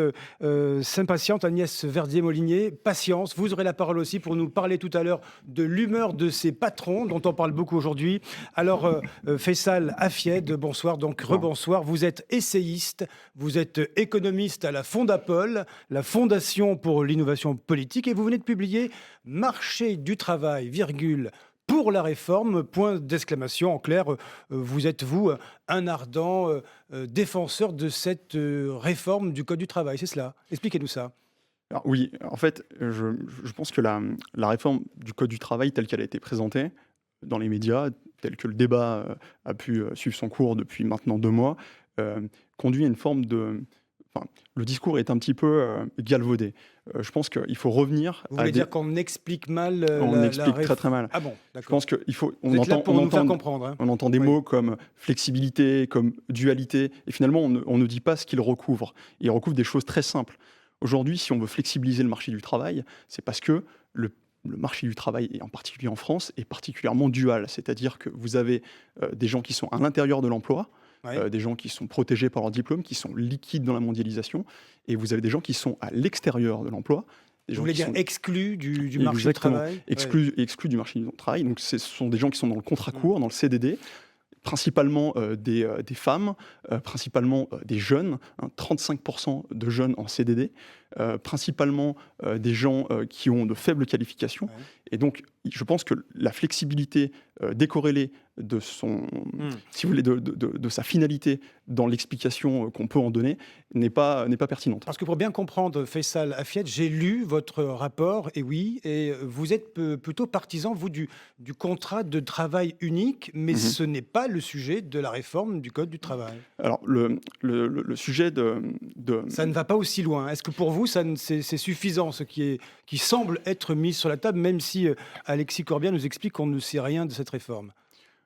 s'impatiente, Agnès Verdier-Molinier. Patience, vous aurez la parole aussi pour nous parler tout à l'heure de l'humeur de ces patrons dont on parle beaucoup aujourd'hui. Alors Faisal Afied, bonsoir, donc rebonsoir. Vous êtes essayiste, vous êtes économiste à la Fondapol, la Fondation pour l'innovation politique, et vous venez de publier Marché du travail, virgule, pour la réforme, point d'exclamation. En clair, vous êtes, vous, un ardent défenseur de cette réforme du Code du travail, c'est cela? Expliquez-nous ça. Alors, oui, en fait, je pense que la réforme du Code du travail telle qu'elle a été présentée dans les médias, tel que le débat a pu suivre son cours depuis maintenant 2 mois, conduit à une forme de... Enfin, le discours est un petit peu galvaudé. Je pense qu'il faut revenir. Vous voulez dire qu'on explique mal on explique très très mal. Ah bon, d'accord. Je pense qu'il faut. On entend des mots comme flexibilité, comme dualité, et finalement on ne dit pas ce qu'il recouvre. Il recouvre des choses très simples. Aujourd'hui, si on veut flexibiliser le marché du travail, c'est parce que le marché du travail, et en particulier en France, est particulièrement dual. C'est-à-dire que vous avez des gens qui sont à l'intérieur de l'emploi. Des gens qui sont protégés par leur diplôme, qui sont liquides dans la mondialisation, et vous avez des gens qui sont à l'extérieur de l'emploi. Vous voulez dire exclus du marché du travail? Exclus du marché du travail. Donc ce sont des gens qui sont dans le contrat court, dans le CDD, principalement des femmes, principalement des jeunes, 35% de jeunes en CDD, principalement des gens qui ont de faibles qualifications. Et donc, je pense que la flexibilité décorrélée de son, si vous voulez, de sa finalité dans l'explication qu'on peut en donner n'est pas pertinente. Parce que pour bien comprendre, Faisal Afied, j'ai lu votre rapport, et oui, et vous êtes plutôt partisan, vous, du contrat de travail unique, mais ce n'est pas le sujet de la réforme du Code du travail. Alors, le sujet de... Ça ne va pas aussi loin. Est-ce que pour vous, c'est suffisant, ce qui semble être mis sur la table, même si Alexis Corbière nous explique qu'on ne sait rien de cette réforme?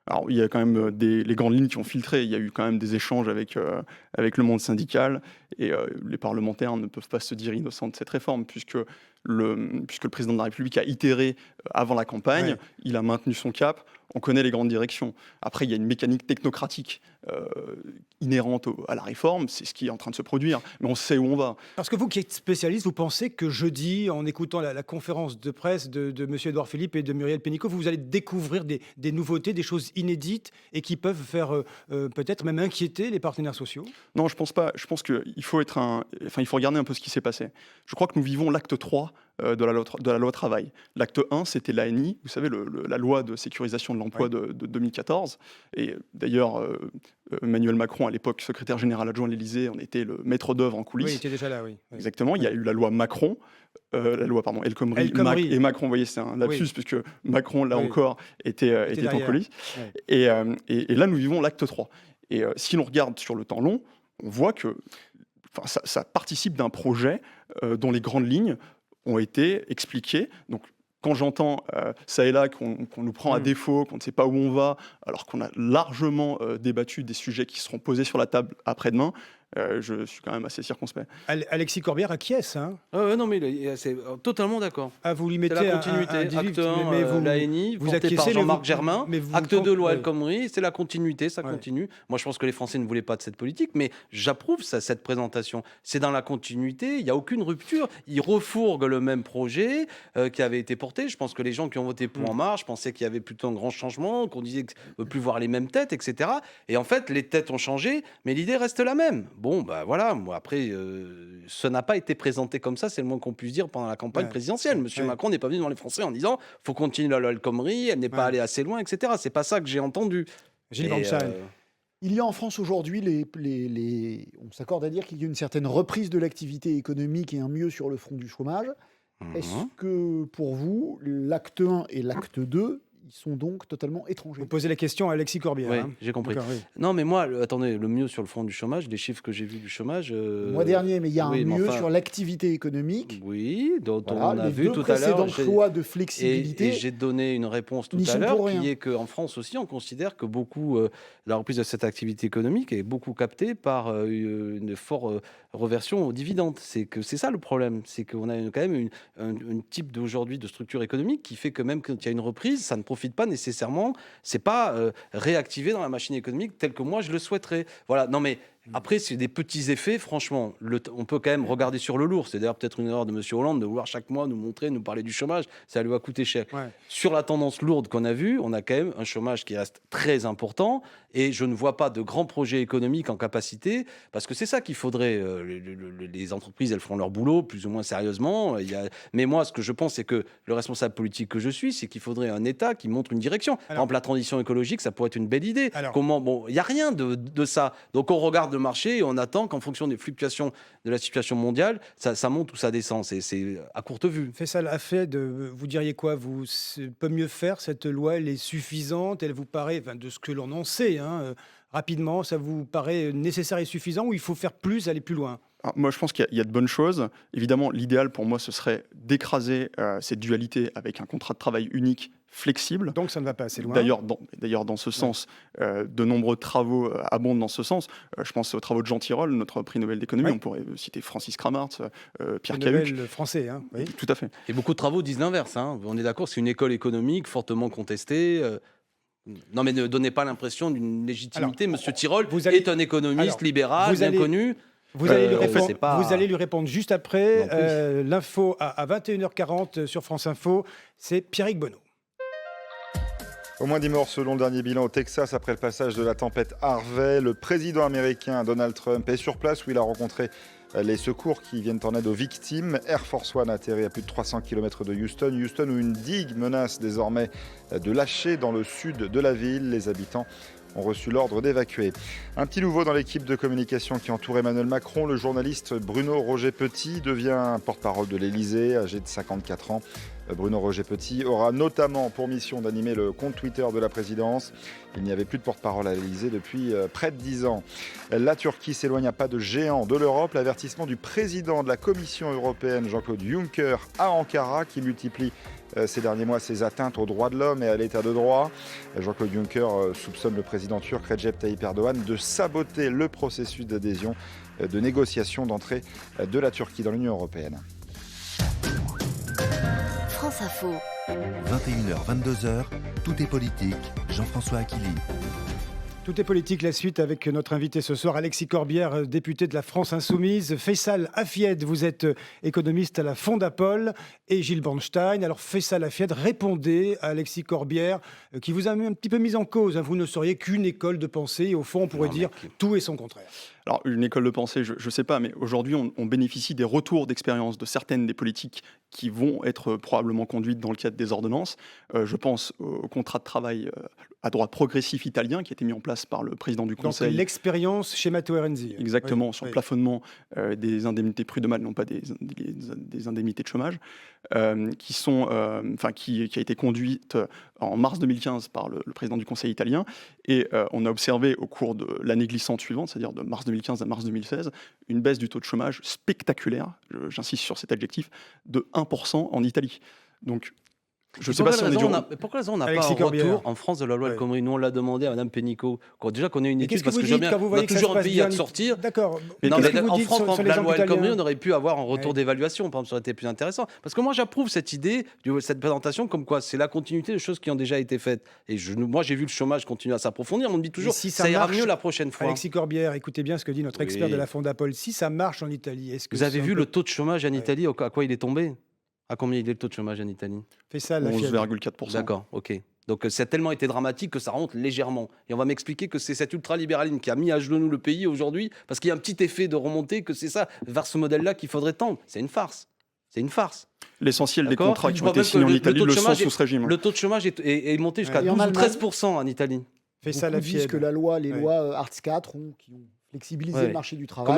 Alors, il y a quand même les grandes lignes qui ont filtré. Il y a eu quand même des échanges avec le monde syndical, et les parlementaires ne peuvent pas se dire innocents de cette réforme, puisque le président de la République a itéré avant la campagne, il a maintenu son cap, on connaît les grandes directions. Après, il y a une mécanique technocratique inhérente à la réforme, c'est ce qui est en train de se produire, mais on sait où on va. Parce que vous qui êtes spécialiste, vous pensez que jeudi, en écoutant la conférence de presse de M. Édouard Philippe et de Muriel Pénicaud, vous allez découvrir des nouveautés, des choses inédites et qui peuvent faire peut-être même inquiéter les partenaires sociaux? Non, je pense pas. Je pense qu'il faut il faut regarder un peu ce qui s'est passé. Je crois que nous vivons l'acte 3 de la loi travail. L'acte 1, c'était l'ANI, vous savez, la loi de sécurisation de l'emploi de 2014. Et d'ailleurs, Emmanuel Macron, à l'époque secrétaire général adjoint à l'Élysée, en était le maître d'œuvre en coulisses. Oui, il était déjà là, oui. Exactement. Il y a eu la loi Macron, El Khomri et Macron. Vous voyez, c'est un lapsus, puisque Macron, là encore, était en coulisses. Et là, nous vivons l'acte 3. Et si l'on regarde sur le temps long, on voit que ça participe d'un projet dont les grandes lignes ont été expliquées. Donc, quand j'entends ça et là qu'on nous prend à défaut, qu'on ne sait pas où on va, alors qu'on a largement débattu des sujets qui seront posés sur la table après-demain, Je suis quand même assez circonspect. Alexis Corbière acquiesce. Hein. Non, mais c'est totalement d'accord. Ah, vous lui mettez c'est la continuité. Acte 1, l'ANI, porté par Jean-Marc Germain. Acte 2, loi El Khomri, c'est la continuité, ça continue. Moi, je pense que les Français ne voulaient pas de cette politique, mais j'approuve cette présentation. C'est dans la continuité, il n'y a aucune rupture. Ils refourguent le même projet qui avait été porté. Je pense que les gens qui ont voté pour En Marche pensaient qu'il y avait plutôt un grand changement, qu'on disait qu'on ne veut plus voir les mêmes têtes, etc. Et en fait, les têtes ont changé, mais l'idée reste la même. Bon, bah voilà, moi, après, ça n'a pas été présenté comme ça, c'est le moins qu'on puisse dire pendant la campagne présidentielle. Monsieur Macron n'est pas venu devant les Français en disant « faut continuer la loi El Khomri, elle n'est pas allée assez loin, etc. » C'est pas ça que j'ai entendu. Gilles Bernstein. Il y a en France aujourd'hui, on s'accorde à dire qu'il y a une certaine reprise de l'activité économique et un mieux sur le front du chômage. Est-ce que pour vous, l'acte 1 et l'acte 2, ils sont donc totalement étrangers? Vous posez la question à Alexis Corbière. Oui, j'ai compris. Non, mais moi, attendez, le mieux sur le front du chômage, les chiffres que j'ai vus du chômage... Le mois dernier, mais il y a un mieux sur l'activité économique. Oui, dont on a vu tout à l'heure. Les deux précédents choix de flexibilité. Et j'ai donné une réponse tout à l'heure, qui est qu'en France aussi, on considère que beaucoup, la reprise de cette activité économique est beaucoup captée par une forte reversion aux dividendes. C'est ça le problème, c'est qu'on a quand même un type d'aujourd'hui de structure économique qui fait que même quand il y a une reprise, ça ne profite pas nécessairement, c'est pas réactivé dans la machine économique tel que moi je le souhaiterais. Voilà, non mais après c'est des petits effets, franchement, on peut quand même regarder sur le lourd. C'est d'ailleurs peut-être une erreur de M. Hollande de vouloir chaque mois nous montrer, nous parler du chômage, ça lui a coûté cher. Sur la tendance lourde qu'on a vue, on a quand même un chômage qui reste très important et je ne vois pas de grands projets économiques en capacité, parce que c'est ça qu'il faudrait. Les entreprises, elles font leur boulot plus ou moins sérieusement. Mais moi, ce que je pense, c'est que le responsable politique que je suis, c'est qu'il faudrait un État qui montre une direction. Par exemple, la transition écologique, ça pourrait être une belle idée. Bon, il n'y a rien de ça. Donc on regarde le marché et on attend qu'en fonction des fluctuations de la situation mondiale, ça monte ou ça descend. C'est à courte vue. Faisal Hafed, vous diriez quoi? Vous peut mieux faire, cette loi, elle est suffisante? Elle vous paraît, de ce que l'on en sait, rapidement, ça vous paraît nécessaire et suffisant, ou il faut faire plus, aller plus loin? Alors, moi, je pense qu'il y a de bonnes choses. Évidemment, l'idéal pour moi, ce serait d'écraser cette dualité avec un contrat de travail unique, flexible. Donc ça ne va pas assez loin. D'ailleurs, dans ce sens, de nombreux travaux abondent dans ce sens. Je pense aux travaux de Jean Tirole, notre prix Nobel d'économie. On pourrait citer Francis Cramarts, Pierre Cahuc. Nobel français, oui. Tout à fait. Et beaucoup de travaux disent l'inverse. On est d'accord, c'est une école économique fortement contestée. Non, mais ne donnez pas l'impression d'une légitimité. Monsieur Tirole est un économiste libéral, bien connu. Vous allez lui répondre juste après. L'info à 21h40 sur France Info. C'est Pierrick Bonneau. Au moins 10 morts selon le dernier bilan au Texas après le passage de la tempête Harvey. Le président américain Donald Trump est sur place où il a rencontré les secours qui viennent en aide aux victimes. Air Force One atterrit à plus de 300 km de Houston. Houston où une digue menace désormais de lâcher dans le sud de la ville. Les habitants ont reçu l'ordre d'évacuer. Un petit nouveau dans l'équipe de communication qui entoure Emmanuel Macron. Le journaliste Bruno Roger Petit devient porte-parole de l'Élysée, âgé de 54 ans. Bruno Roger Petit aura notamment pour mission d'animer le compte Twitter de la présidence. Il n'y avait plus de porte-parole à l'Élysée depuis près de 10 ans. La Turquie s'éloigne à pas de géant de l'Europe. L'avertissement du président de la Commission européenne, Jean-Claude Juncker, à Ankara, qui multiplie ces derniers mois ses atteintes aux droits de l'homme et à l'état de droit. Jean-Claude Juncker soupçonne le président turc Recep Tayyip Erdogan de saboter le processus d'adhésion, de négociation d'entrée de la Turquie dans l'Union européenne. France Info. 21h, 22h, tout est politique. Jean-François Aquili. Tout est politique, la suite avec notre invité ce soir, Alexis Corbière, député de la France Insoumise. Faisal Hafed, vous êtes économiste à la Fondapol, et Gilles Bernstein. Alors Faisal Hafed, répondez à Alexis Corbière, qui vous a un petit peu mis en cause. Vous ne seriez qu'une école de pensée, et au fond, on pourrait dire tout et son contraire. Alors, une école de pensée, je ne sais pas, mais aujourd'hui, on bénéficie des retours d'expérience de certaines des politiques qui vont être probablement conduites dans le cadre des ordonnances. Je pense au contrat de travail à droit progressif italien qui a été mis en place par le président du Conseil. Donc l'expérience chez Matteo Renzi. Exactement, sur le plafonnement des indemnités prud'homales, non pas des indemnités de chômage, qui a été conduite en mars 2015 par le président du Conseil italien. Et on a observé au cours de l'année glissante suivante, c'est-à-dire de mars 2015 à mars 2016, une baisse du taux de chômage spectaculaire, j'insiste sur cet adjectif, de 1% en Italie. Donc Je ne sais pas si on est Pourquoi raison on n'a pas Alexis un Corbière. retour en France de la loi El Khomri? Nous, on l'a demandé à Mme Pénicaud. Déjà qu'on ait une Et étude, qu'est-ce que parce vous que dites j'aime quand vous on a voyez que ça toujours se un passe pays bien à sortir. D'accord. Non, Qu'est-ce mais que vous en dites France, sur par exemple, les la exemples loi El Khomri, italiens on aurait pu avoir un retour Ouais. d'évaluation, par exemple, ça aurait été plus intéressant. Parce que moi, j'approuve cette idée, cette présentation, comme quoi c'est la continuité de choses qui ont déjà été faites. Et moi, j'ai vu le chômage continuer à s'approfondir. On me dit toujours, Mais si ça ira marche, mieux la prochaine fois. Alexis Corbière, écoutez bien ce que dit notre expert Oui. de la Fondapol. Si ça marche en Italie, est-ce que Vous avez c'est un vu peu- le taux de chômage en Italie, à quoi il est tombé? À combien il est le taux de chômage en Italie? Fait ça, la fièvre. 11,4%. D'accord, ok. Donc ça a tellement été dramatique que ça remonte légèrement. Et on va m'expliquer que c'est cet ultralibéralisme qui a mis à genoux le pays aujourd'hui, parce qu'il y a un petit effet de remontée, que c'est ça, vers ce modèle-là qu'il faudrait tendre. C'est une farce. C'est une farce. L'essentiel des D'accord. contrats qui Je ont crois été même que signés en le Italie taux de le sont chômage sous ce régime. Le taux de chômage est monté jusqu'à Et en 12 ou Allemagne 13% en Italie. Fait ça, la Beaucoup disent fièvre. que les Ouais. lois Arts 4 qui ont flexibilisé Ouais. le marché du travail.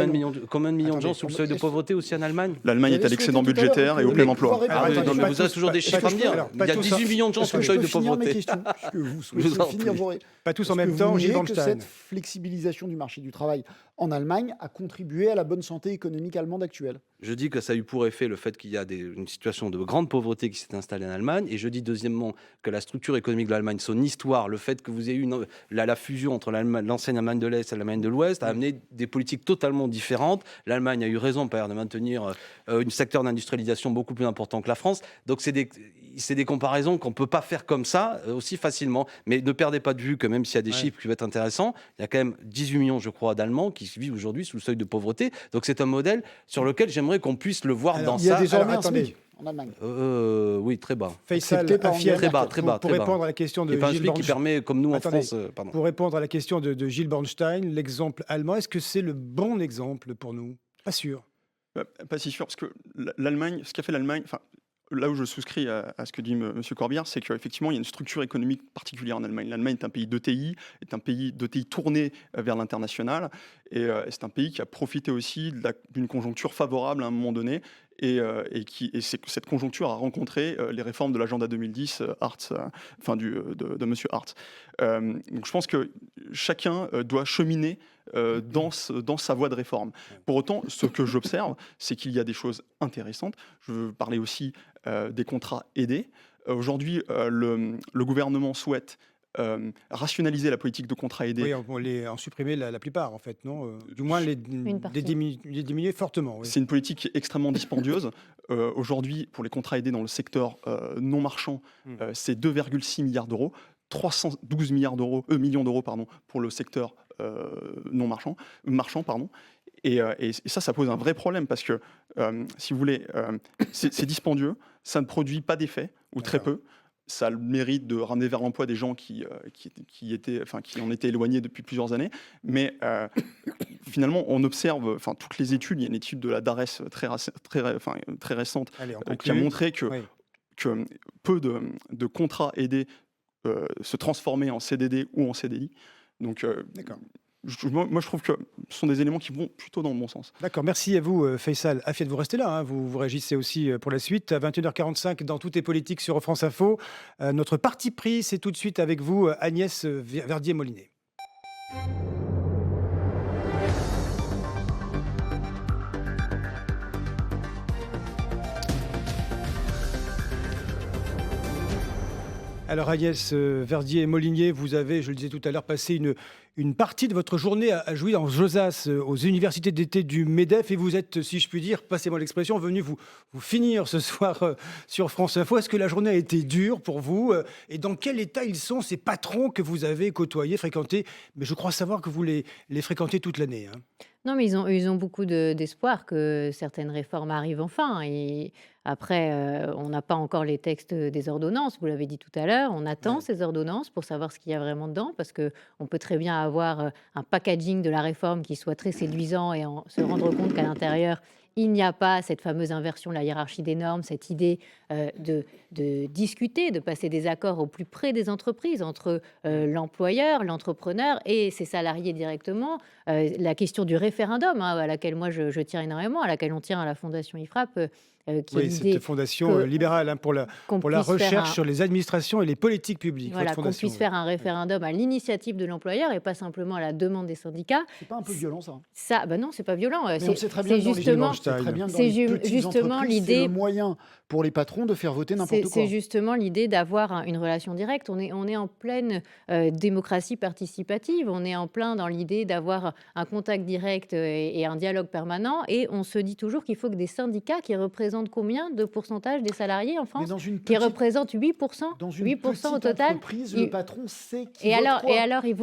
Combien de millions de gens Attendez, sous le seuil de pauvreté aussi en Allemagne? L'Allemagne est à Vous avez l'excédent souhaité tout à l'heure budgétaire et au que plein les emploi. pouvoirs Ah oui, Attendez, non, mais pas vous avez tous, toujours des pas chiffres à me tous. dire. Alors, Il pas y a tous, 18 millions de gens Est-ce sous que le je seuil peux de finir mes pauvreté. questions puisque vous Je souhaitez vous en finir prie. vos... Pas tous en Est-ce que même vous temps, niez Gilles que Bornstein. cette flexibilisation du marché du travail en Allemagne a contribué à la bonne santé économique allemande actuelle? Je dis que ça a eu pour effet le fait qu'il y a une situation de grande pauvreté qui s'est installée en Allemagne. Et je dis deuxièmement que la structure économique de l'Allemagne, son histoire, le fait que vous ayez eu la fusion entre l'ancienne Allemagne de l'Est et l'Allemagne de l'Ouest a amené des politiques totalement différentes. L'Allemagne a eu raison par ailleurs de maintenir un secteur d'industrialisation beaucoup plus important que la France. Donc c'est des comparaisons qu'on ne peut pas faire comme ça aussi facilement. Mais ne perdez pas de vue que même s'il y a des chiffres qui vont être intéressants, il y a quand même 18 millions, je crois, d'Allemands qui vivent aujourd'hui sous le seuil de pauvreté. Donc c'est un modèle sur lequel j'aimerais qu'on puisse le voir dans Il y a ça. désormais un attendez. SMIC en Allemagne. Oui, très bas. Faisal, Accepté par Afiel, Très bas, très bas. Pour très bas. répondre à la question de Et pas un Gilles SMIC qui Bornstein. permet, comme nous en Attendez. France, pardon. Pour répondre à la question de Gilles Bornstein, l'exemple allemand, est-ce que c'est le bon exemple pour nous? Pas sûr. Pas si sûr, parce que l'Allemagne, ce qu'a fait l'Allemagne, enfin, là où je souscris à ce que dit M. Corbière, c'est qu'effectivement, il y a une structure économique particulière en Allemagne. L'Allemagne est un pays d'ETI, est un pays d'ETI tourné vers l'international, et c'est un pays qui a profité aussi d'une conjoncture favorable à un moment donné, et cette conjoncture a rencontré les réformes de l'agenda 2010 de M. Hart. Donc je pense que chacun doit cheminer dans sa voie de réforme. Pour autant, ce que j'observe, c'est qu'il y a des choses intéressantes. Je veux parler aussi des contrats aidés. Aujourd'hui, le gouvernement souhaite rationaliser la politique de contrats aidés. Oui, on les en supprimer la plupart, en fait, non Du moins, les diminuer fortement. Oui. C'est une politique qui est extrêmement dispendieuse. Aujourd'hui, pour les contrats aidés dans le secteur non marchand, c'est 2,6 milliards d'euros. 312 millions d'euros pour le secteur non marchand. Et ça pose un vrai problème parce que, si vous voulez, c'est dispendieux, ça ne produit pas d'effet, ou très peu. Ça a le mérite de ramener vers l'emploi des gens qui en étaient éloignés depuis plusieurs années. Mais finalement, on observe, toutes les études, il y a une étude de la DARES très récente qui a montré que peu de contrats aidés se transformer en CDD ou en CDI. Donc, moi, je trouve que ce sont des éléments qui vont plutôt dans le bon sens. D'accord, merci à vous, Faisal. Afiat, vous restez là, hein, vous réagissez aussi pour la suite. À 21h45, dans Tout est politique sur France Info. Notre parti pris, c'est tout de suite avec vous, Agnès Verdier-Molinet. Alors Agnès Verdier-Molinier, vous avez, je le disais tout à l'heure, passé une partie de votre journée à jouer en Josas, aux universités d'été du MEDEF, et vous êtes, si je puis dire, passez-moi l'expression, venu vous finir ce soir sur France Info. Est-ce que la journée a été dure pour vous? Et dans quel état ils sont, ces patrons que vous avez côtoyés, fréquentés? Mais je crois savoir que vous les fréquentez toute l'année. Hein. Non, mais ils ont beaucoup d'espoir que certaines réformes arrivent enfin. Et après, on n'a pas encore les textes des ordonnances, vous l'avez dit tout à l'heure. On attend ces ordonnances pour savoir ce qu'il y a vraiment dedans, parce qu'on peut très bien avoir un packaging de la réforme qui soit très séduisant et se rendre compte qu'à l'intérieur, il n'y a pas cette fameuse inversion de la hiérarchie des normes, cette idée de discuter, de passer des accords au plus près des entreprises, entre l'employeur, l'entrepreneur et ses salariés directement. La question du référendum, à laquelle moi je tiens énormément, à laquelle on tient à la Fondation IFRAP, qui est l'idée cette fondation libérale pour la recherche sur les administrations et les politiques publiques. Voilà, qu'on puisse faire un référendum à l'initiative de l'employeur et pas simplement à la demande des syndicats. C'est pas un peu violent, ça? Non, c'est pas violent. Mais on sait très bien justement l'idée. C'est le moyen pour les patrons de faire voter n'importe quoi. C'est justement l'idée d'avoir une relation directe. On est en pleine démocratie participative. On est en plein dans l'idée d'avoir un contact direct et un dialogue permanent. Et on se dit toujours qu'il faut que des syndicats qui représentent combien de pourcentage des salariés en France, qui représentent 8%, dans une 8% au total. Le patron sait qui et vote alors, quoi. Et alors, il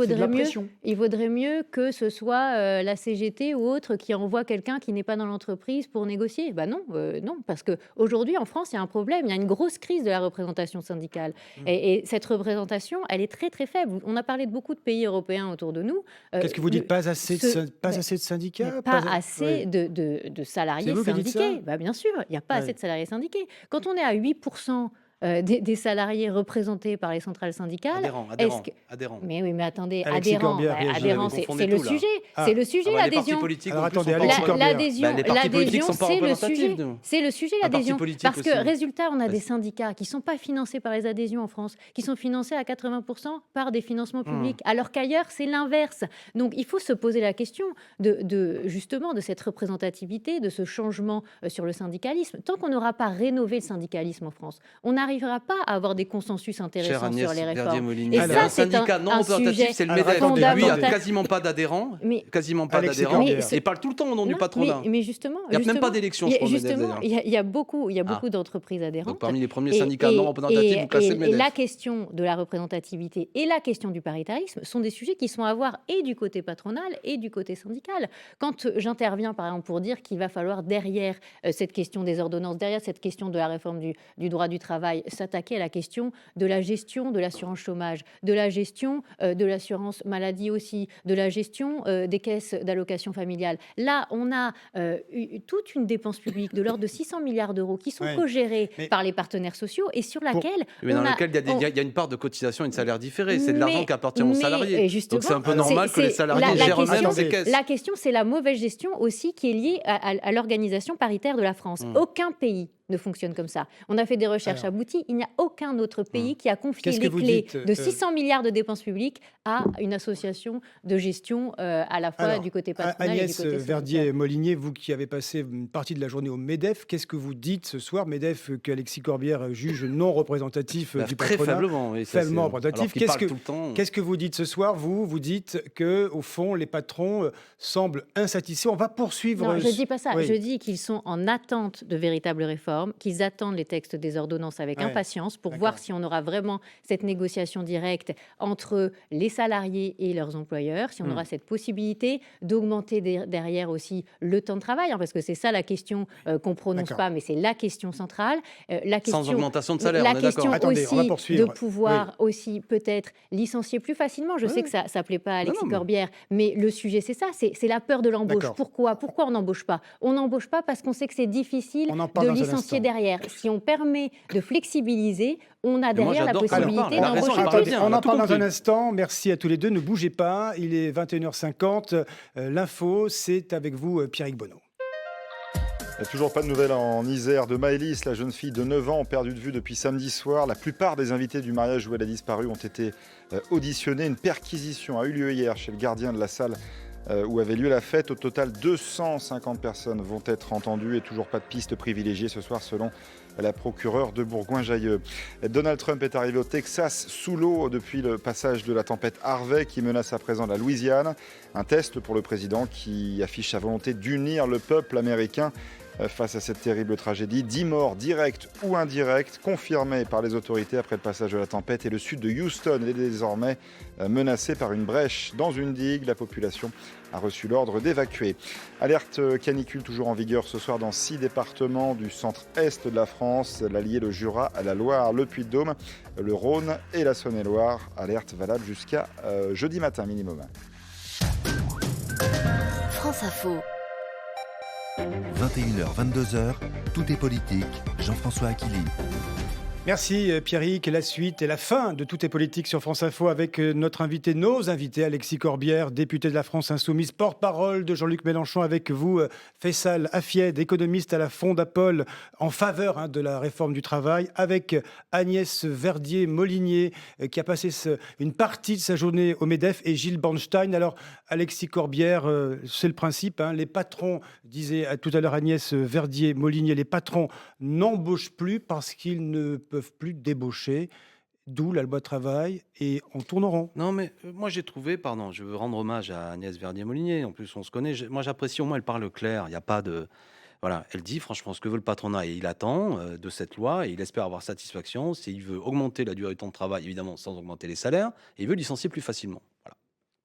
vaudrait mieux que ce soit la CGT ou autre qui envoie quelqu'un qui n'est pas dans l'entreprise pour négocier. Non, parce qu'aujourd'hui, en France, il y a un problème. Il y a une grosse crise de la représentation syndicale. Et cette représentation, elle est très, très faible. On a parlé de beaucoup de pays européens autour de nous. Qu'est-ce que vous dites? Pas assez de syndicats? Pas assez de salariés syndiqués. Bien sûr, il n'y a pas assez de salariés syndiqués. Quand on est à 8%, des salariés représentés par les centrales syndicales. Adhérents. Mais oui, mais attendez, Alexis Corbière, c'est le sujet. C'est le sujet, l'adhésion. Alors attendez, Alexis Corbière. L'adhésion, c'est le sujet. C'est le sujet, l'adhésion. Parce que, résultat, on a des syndicats qui ne sont pas financés par les adhésions en France, qui sont financés à 80% par des financements publics, alors qu'ailleurs, c'est l'inverse. Donc, il faut se poser la question justement de cette représentativité, de ce changement sur le syndicalisme. Tant qu'on n'aura pas rénové le syndicalisme en France, on n'arrivera pas à avoir des consensus intéressants sur les réformes. Et ça, un syndicat non représentatif, c'est le MEDEF. Lui, il n'y a quasiment pas d'adhérents. Et parle tout le temps au nom du patronat. Mais justement, il n'y a même pas d'élection, je crois, justement, il y a beaucoup d'entreprises adhérentes. Donc, parmi les premiers syndicats non représentatifs, vous classez le MEDEF. Et la question de la représentativité et la question du paritarisme sont des sujets qui sont à voir et du côté patronal et du côté syndical. Quand j'interviens, par exemple, pour dire qu'il va falloir, derrière cette question des ordonnances, derrière cette question de la réforme du droit du travail, s'attaquer à la question de la gestion de l'assurance chômage, de la gestion de l'assurance maladie aussi, de la gestion des caisses d'allocation familiale. Là, on a toute une dépense publique de l'ordre de 600 milliards d'euros qui sont co-gérés par les partenaires sociaux et sur laquelle il y a une part de cotisation et de salaire différé. C'est de l'argent qui appartient aux salariés. Donc c'est un peu normal que les salariés gèrent eux-mêmes dans ces caisses. La question, c'est la mauvaise gestion aussi qui est liée à l'organisation paritaire de la France. Aucun pays ne fonctionne comme ça. On a fait des recherches abouties. Il n'y a aucun autre pays qui a confié les clés de 600 milliards de dépenses publiques à une association de gestion à la fois du côté patronal et du côté syndical. Agnès Verdier-Molinier, vous qui avez passé une partie de la journée au MEDEF, qu'est-ce que vous dites ce soir? MEDEF qu'Alexis Corbière juge non représentatif du patronat. Très faiblement. Faiblement représentatif. Qu'est-ce que vous dites ce soir? Vous dites qu'au fond, les patrons semblent insatisfaits. On va poursuivre... Non, je ne dis pas ça. Oui. Je dis qu'ils sont en attente de véritables réformes, qu'ils attendent les textes des ordonnances avec impatience pour voir si on aura vraiment cette négociation directe entre les salariés et leurs employeurs, si on aura cette possibilité d'augmenter derrière aussi le temps de travail, parce que c'est ça la question qu'on ne prononce pas, mais c'est la question centrale. Sans augmentation de salaire, on est d'accord. La question aussi de pouvoir aussi peut-être licencier plus facilement. Je sais que ça ne plaît pas à Alexis Corbière, mais le sujet c'est ça, c'est la peur de l'embauche. Pourquoi on n'embauche pas? On n'embauche pas parce qu'on sait que c'est difficile de licencier derrière. Si on permet de flexibiliser, on a derrière la possibilité d'embaucher plus. On en parle dans un instant. Merci à tous les deux. Ne bougez pas. Il est 21h50. L'info, c'est avec vous, Pierrick Bonneau. Il n'y a toujours pas de nouvelles en Isère de Maëlys, la jeune fille de 9 ans perdue de vue depuis samedi soir. La plupart des invités du mariage où elle a disparu ont été auditionnés. Une perquisition a eu lieu hier chez le gardien de la salle où avait lieu la fête. Au total, 250 personnes vont être entendues et toujours pas de piste privilégiée ce soir selon la procureure de Bourgoin-Jallieu. Donald Trump est arrivé au Texas sous l'eau depuis le passage de la tempête Harvey qui menace à présent la Louisiane. Un test pour le président qui affiche sa volonté d'unir le peuple américain face à cette terrible tragédie. 10 morts directs ou indirects confirmés par les autorités après le passage de la tempête et le sud de Houston est désormais menacé par une brèche dans une digue. La population a reçu l'ordre d'évacuer. Alerte canicule toujours en vigueur ce soir dans 6 départements du centre-est de la France, l'Allier, le Jura, la Loire, le Puy-de-Dôme, le Rhône et la Saône-et-Loire. Alerte valable jusqu'à jeudi matin minimum. France Info. 21h, 22h, tout est politique. Jean-François Aquili. Merci Pierrick. La suite et la fin de Tout est politique sur France Info avec nos invités, Alexis Corbière, député de la France Insoumise, porte-parole de Jean-Luc Mélenchon, avec vous Faisal Hafid, économiste à la Fondapol en faveur de la réforme du travail, avec Agnès Verdier-Molinier qui a passé une partie de sa journée au MEDEF, et Gilles Bornstein. Alors Alexis Corbière, c'est le principe, les patrons, disait tout à l'heure Agnès Verdier-Molinier, les patrons n'embauchent plus parce qu'ils ne peuvent plus débaucher, d'où la loi travail, et on tourne en rond. Non, mais moi j'ai trouvé, je veux rendre hommage à Agnès Verdier-Molinier, en plus on se connaît, moi j'apprécie, au moins elle parle clair, il n'y a pas de... Voilà, elle dit franchement ce que veut le patronat, et il attend de cette loi, et il espère avoir satisfaction, c'est il veut augmenter la durée du temps de travail, évidemment sans augmenter les salaires, et il veut licencier plus facilement. Voilà.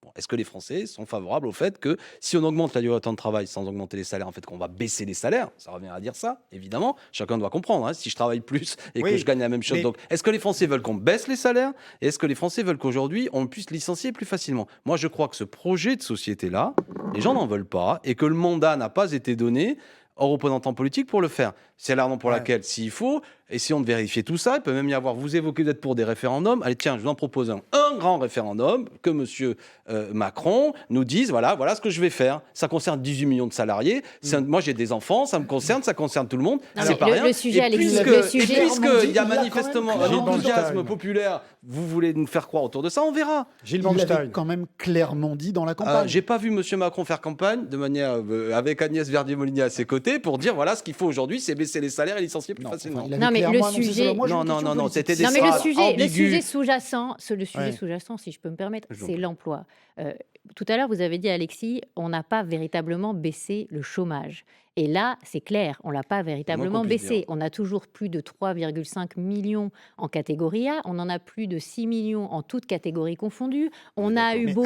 Bon, est-ce que les Français sont favorables au fait que si on augmente la durée du temps de travail sans augmenter les salaires, en fait qu'on va baisser les salaires? Ça revient à dire ça, évidemment. Chacun doit comprendre, si je travaille plus et que je gagne la même chose. Donc, est-ce que les Français veulent qu'on baisse les salaires? Et est-ce que les Français veulent qu'aujourd'hui on puisse licencier plus facilement? Moi, je crois que ce projet de société-là, les gens n'en veulent pas, et que le mandat n'a pas été donné aux représentants politiques pour le faire. C'est la raison pour laquelle, s'il faut, essayons de vérifier tout ça. Il peut même y avoir, vous évoquez d'être pour des référendums. Allez, tiens, je vous en propose un grand référendum, que M. Macron nous dise, voilà ce que je vais faire. Ça concerne 18 millions de salariés. Moi, j'ai des enfants, ça me concerne, ça concerne tout le monde. Non, c'est pas rien. Le sujet, puisqu'il y a manifestement un enthousiasme populaire, vous voulez nous faire croire autour de ça, on verra. Il l'avait quand même clairement dit dans la campagne. J'ai pas vu M. Macron faire campagne de manière avec Agnès Verdier-Molinier à ses côtés pour dire, voilà, ce qu'il faut aujourd'hui, c'est baisser les salaires et licencier plus facilement. Non, mais le sujet... Non, c'était des le sujet sous-jacent, si je peux me permettre, c'est l'emploi. Tout à l'heure, vous avez dit, Alexis, on n'a pas véritablement baissé le chômage. Et là, c'est clair, on ne l'a pas véritablement baissé. On a toujours plus de 3,5 millions en catégorie A, on en a plus de 6 millions en toutes catégories confondues. On a eu beau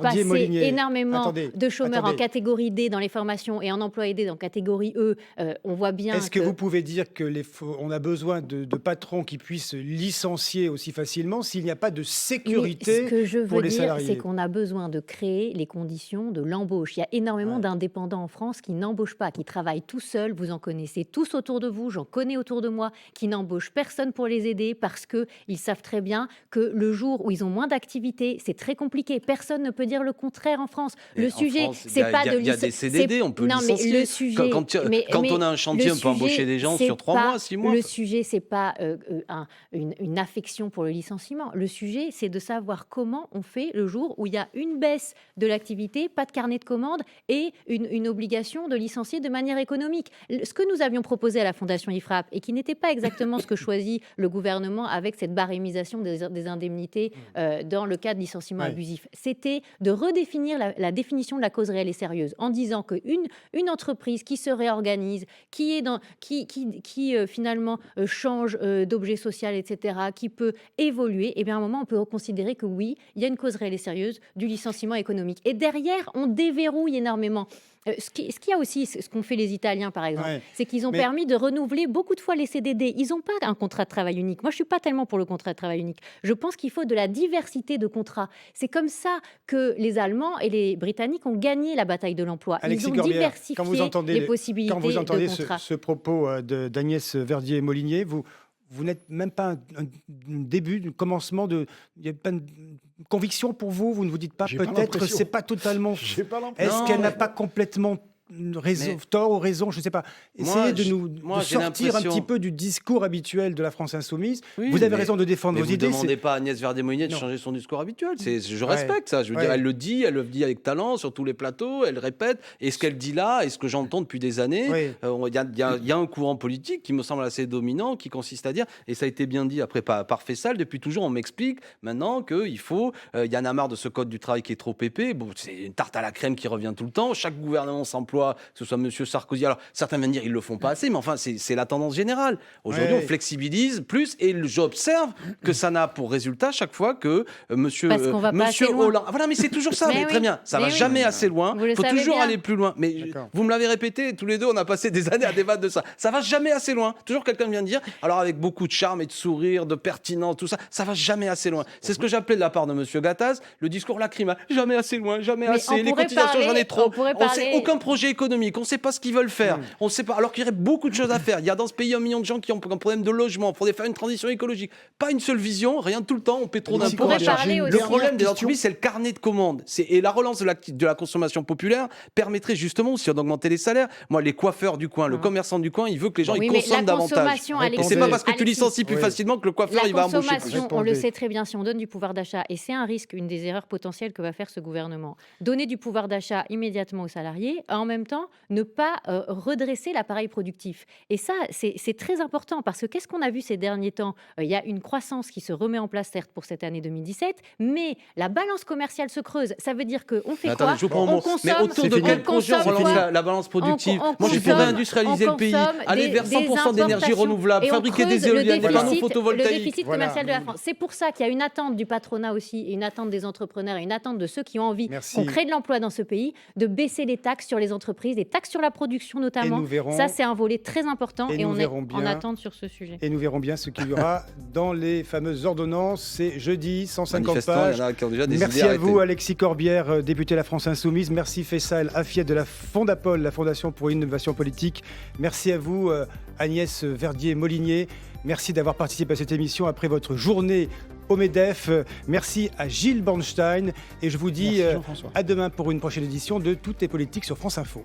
passer énormément de chômeurs en catégorie D dans les formations et en emploi aidé dans catégorie E. On voit bien. Est-ce que vous pouvez dire qu'on a besoin de patrons qui puissent licencier aussi facilement s'il n'y a pas de sécurité pour les salariés? Ce que je veux dire, c'est qu'on a besoin de créer les conditions de l'embauche. Il y a énormément d'indépendants en France qui n'embauchent pas, qui travaillent tout seuls. Vous en connaissez tous autour de vous, j'en connais autour de moi, qui n'embauchent personne pour les aider parce qu'ils savent très bien que le jour où ils ont moins d'activité, c'est très compliqué. Personne ne peut dire le contraire en France. Le sujet, c'est pas de licencier. Il y a des CDD, on peut licencier. Mais le sujet, quand on a un chantier, on peut embaucher des gens sur 3 mois, 6 mois. Le sujet, c'est pas une affection pour le licenciement. Le sujet, c'est de savoir comment on fait le jour où il y a une baisse de l'activité, pas de carnet de commandes et une obligation de licencier de manière économique. Ce que nous avions proposé à la Fondation IFRAP et qui n'était pas exactement ce que choisit le gouvernement avec cette barémisation des indemnités dans le cas de licenciement abusif, c'était de redéfinir la définition de la cause réelle et sérieuse en disant qu'une entreprise qui se réorganise, qui finalement change d'objet social, etc., qui peut évoluer, et bien à un moment on peut considérer que oui, il y a une cause réelle et sérieuse du licenciement économique. Et derrière, on déverrouille énormément. Ce qu'il y a aussi, ce qu'ont fait les Italiens, par exemple, c'est qu'ils ont permis de renouveler beaucoup de fois les CDD. Ils n'ont pas un contrat de travail unique. Moi, je ne suis pas tellement pour le contrat de travail unique. Je pense qu'il faut de la diversité de contrats. C'est comme ça que les Allemands et les Britanniques ont gagné la bataille de l'emploi. Alexis Ils ont Corbière, diversifié les possibilités de contrats. Quand vous entendez ce propos d'Agnès Verdier-Molinier, vous n'êtes même pas un début, un commencement il n'y a pas une conviction pour vous? Vous ne vous dites pas peut-être c'est pas totalement... Est-ce qu'elle n'a pas complètement tort ou raison, je ne sais pas. Essayez de sortir un petit peu du discours habituel de la France Insoumise. Vous avez raison de défendre vos idées. Vous ne demandez pas à Agnès Verdier-Molinier de changer son discours habituel. Je respecte ça. Je veux dire, elle le dit avec talent sur tous les plateaux, elle répète. Et ce qu'elle dit là, et ce que j'entends depuis des années, il y a un courant politique qui me semble assez dominant, qui consiste à dire, et ça a été bien dit après par Faisal, depuis toujours on m'explique maintenant qu'il faut, il y en a marre de ce code du travail qui est trop épais. Bon, c'est une tarte à la crème qui revient tout le temps. Chaque gouvernement s'emploie, que ce soit M. Sarkozy. Alors, certains vont dire qu'ils ne le font pas assez, mais enfin, c'est la tendance générale. Aujourd'hui, on flexibilise plus et j'observe que ça n'a pour résultat chaque fois que monsieur Hollande... Voilà, mais c'est toujours ça, mais très bien. Ça ne va jamais assez loin. Il faut toujours aller plus loin. Mais vous me l'avez répété, tous les deux, on a passé des années à débattre de ça. Ça ne va jamais assez loin. Toujours quelqu'un vient de dire, alors avec beaucoup de charme et de sourire, de pertinence, tout ça, ça ne va jamais assez loin. C'est ce que j'appelais de la part de M. Gattaz, le discours lacrymal. Jamais assez loin, jamais assez. Les cotisations, j'en ai trop. Aucun projet projet économique, on ne sait pas ce qu'ils veulent faire, on sait pas, alors qu'il y aurait beaucoup de choses à faire. Il y a dans ce pays 1 million de gens qui ont un problème de logement, il faudrait faire une transition écologique. Pas une seule vision, rien tout le temps, on paie trop d'impôts. Le problème des entreprises, c'est le carnet de commandes. Et la relance de la consommation populaire permettrait justement, si on augmentait les salaires, moi, les coiffeurs du coin, le commerçant du coin, il veut que les gens ils consomment davantage. Et c'est pas parce que tu licencies plus facilement que le coiffeur il va embaucher plus. On le sait très bien, si on donne du pouvoir d'achat, et c'est un risque, une des erreurs potentielles que va faire ce gouvernement, donner du pouvoir d'achat immédiatement aux salariés, en même temps ne pas redresser l'appareil productif. Et ça, c'est très important, parce que qu'est-ce qu'on a vu ces derniers temps ? Il y a une croissance qui se remet en place, certes, pour cette année 2017, mais la balance commerciale se creuse. Ça veut dire qu'on fait quoi ? On consomme, mais autour de quel projet on relance la balance productive ? Moi, je pourrais réindustrialiser le pays, aller vers 100% d'énergie renouvelable, fabriquer des éoliennes, des panneaux photovoltaïques. Le déficit commercial de la France. C'est pour ça qu'il y a une attente du patronat aussi, et une attente des entrepreneurs, et une attente de ceux qui ont envie qu'on crée de l'emploi dans ce pays, de baisser les taxes sur les entreprises, les taxes sur la production notamment. Ça, c'est un volet très important, et on est en attente sur ce sujet. Et nous verrons bien ce qu'il y aura dans les fameuses ordonnances. C'est jeudi, 150 pages. Merci à vous, Alexis Corbière, député de la France Insoumise. Merci Faisal Afiet de la Fondapol, la Fondation pour l'innovation politique. Merci à vous, Agnès Verdier-Molinier. Merci d'avoir participé à cette émission après votre journée au MEDEF. Merci à Gilles Bornstein. Et je vous dis à demain pour une prochaine édition de Tout est politique sur France Info.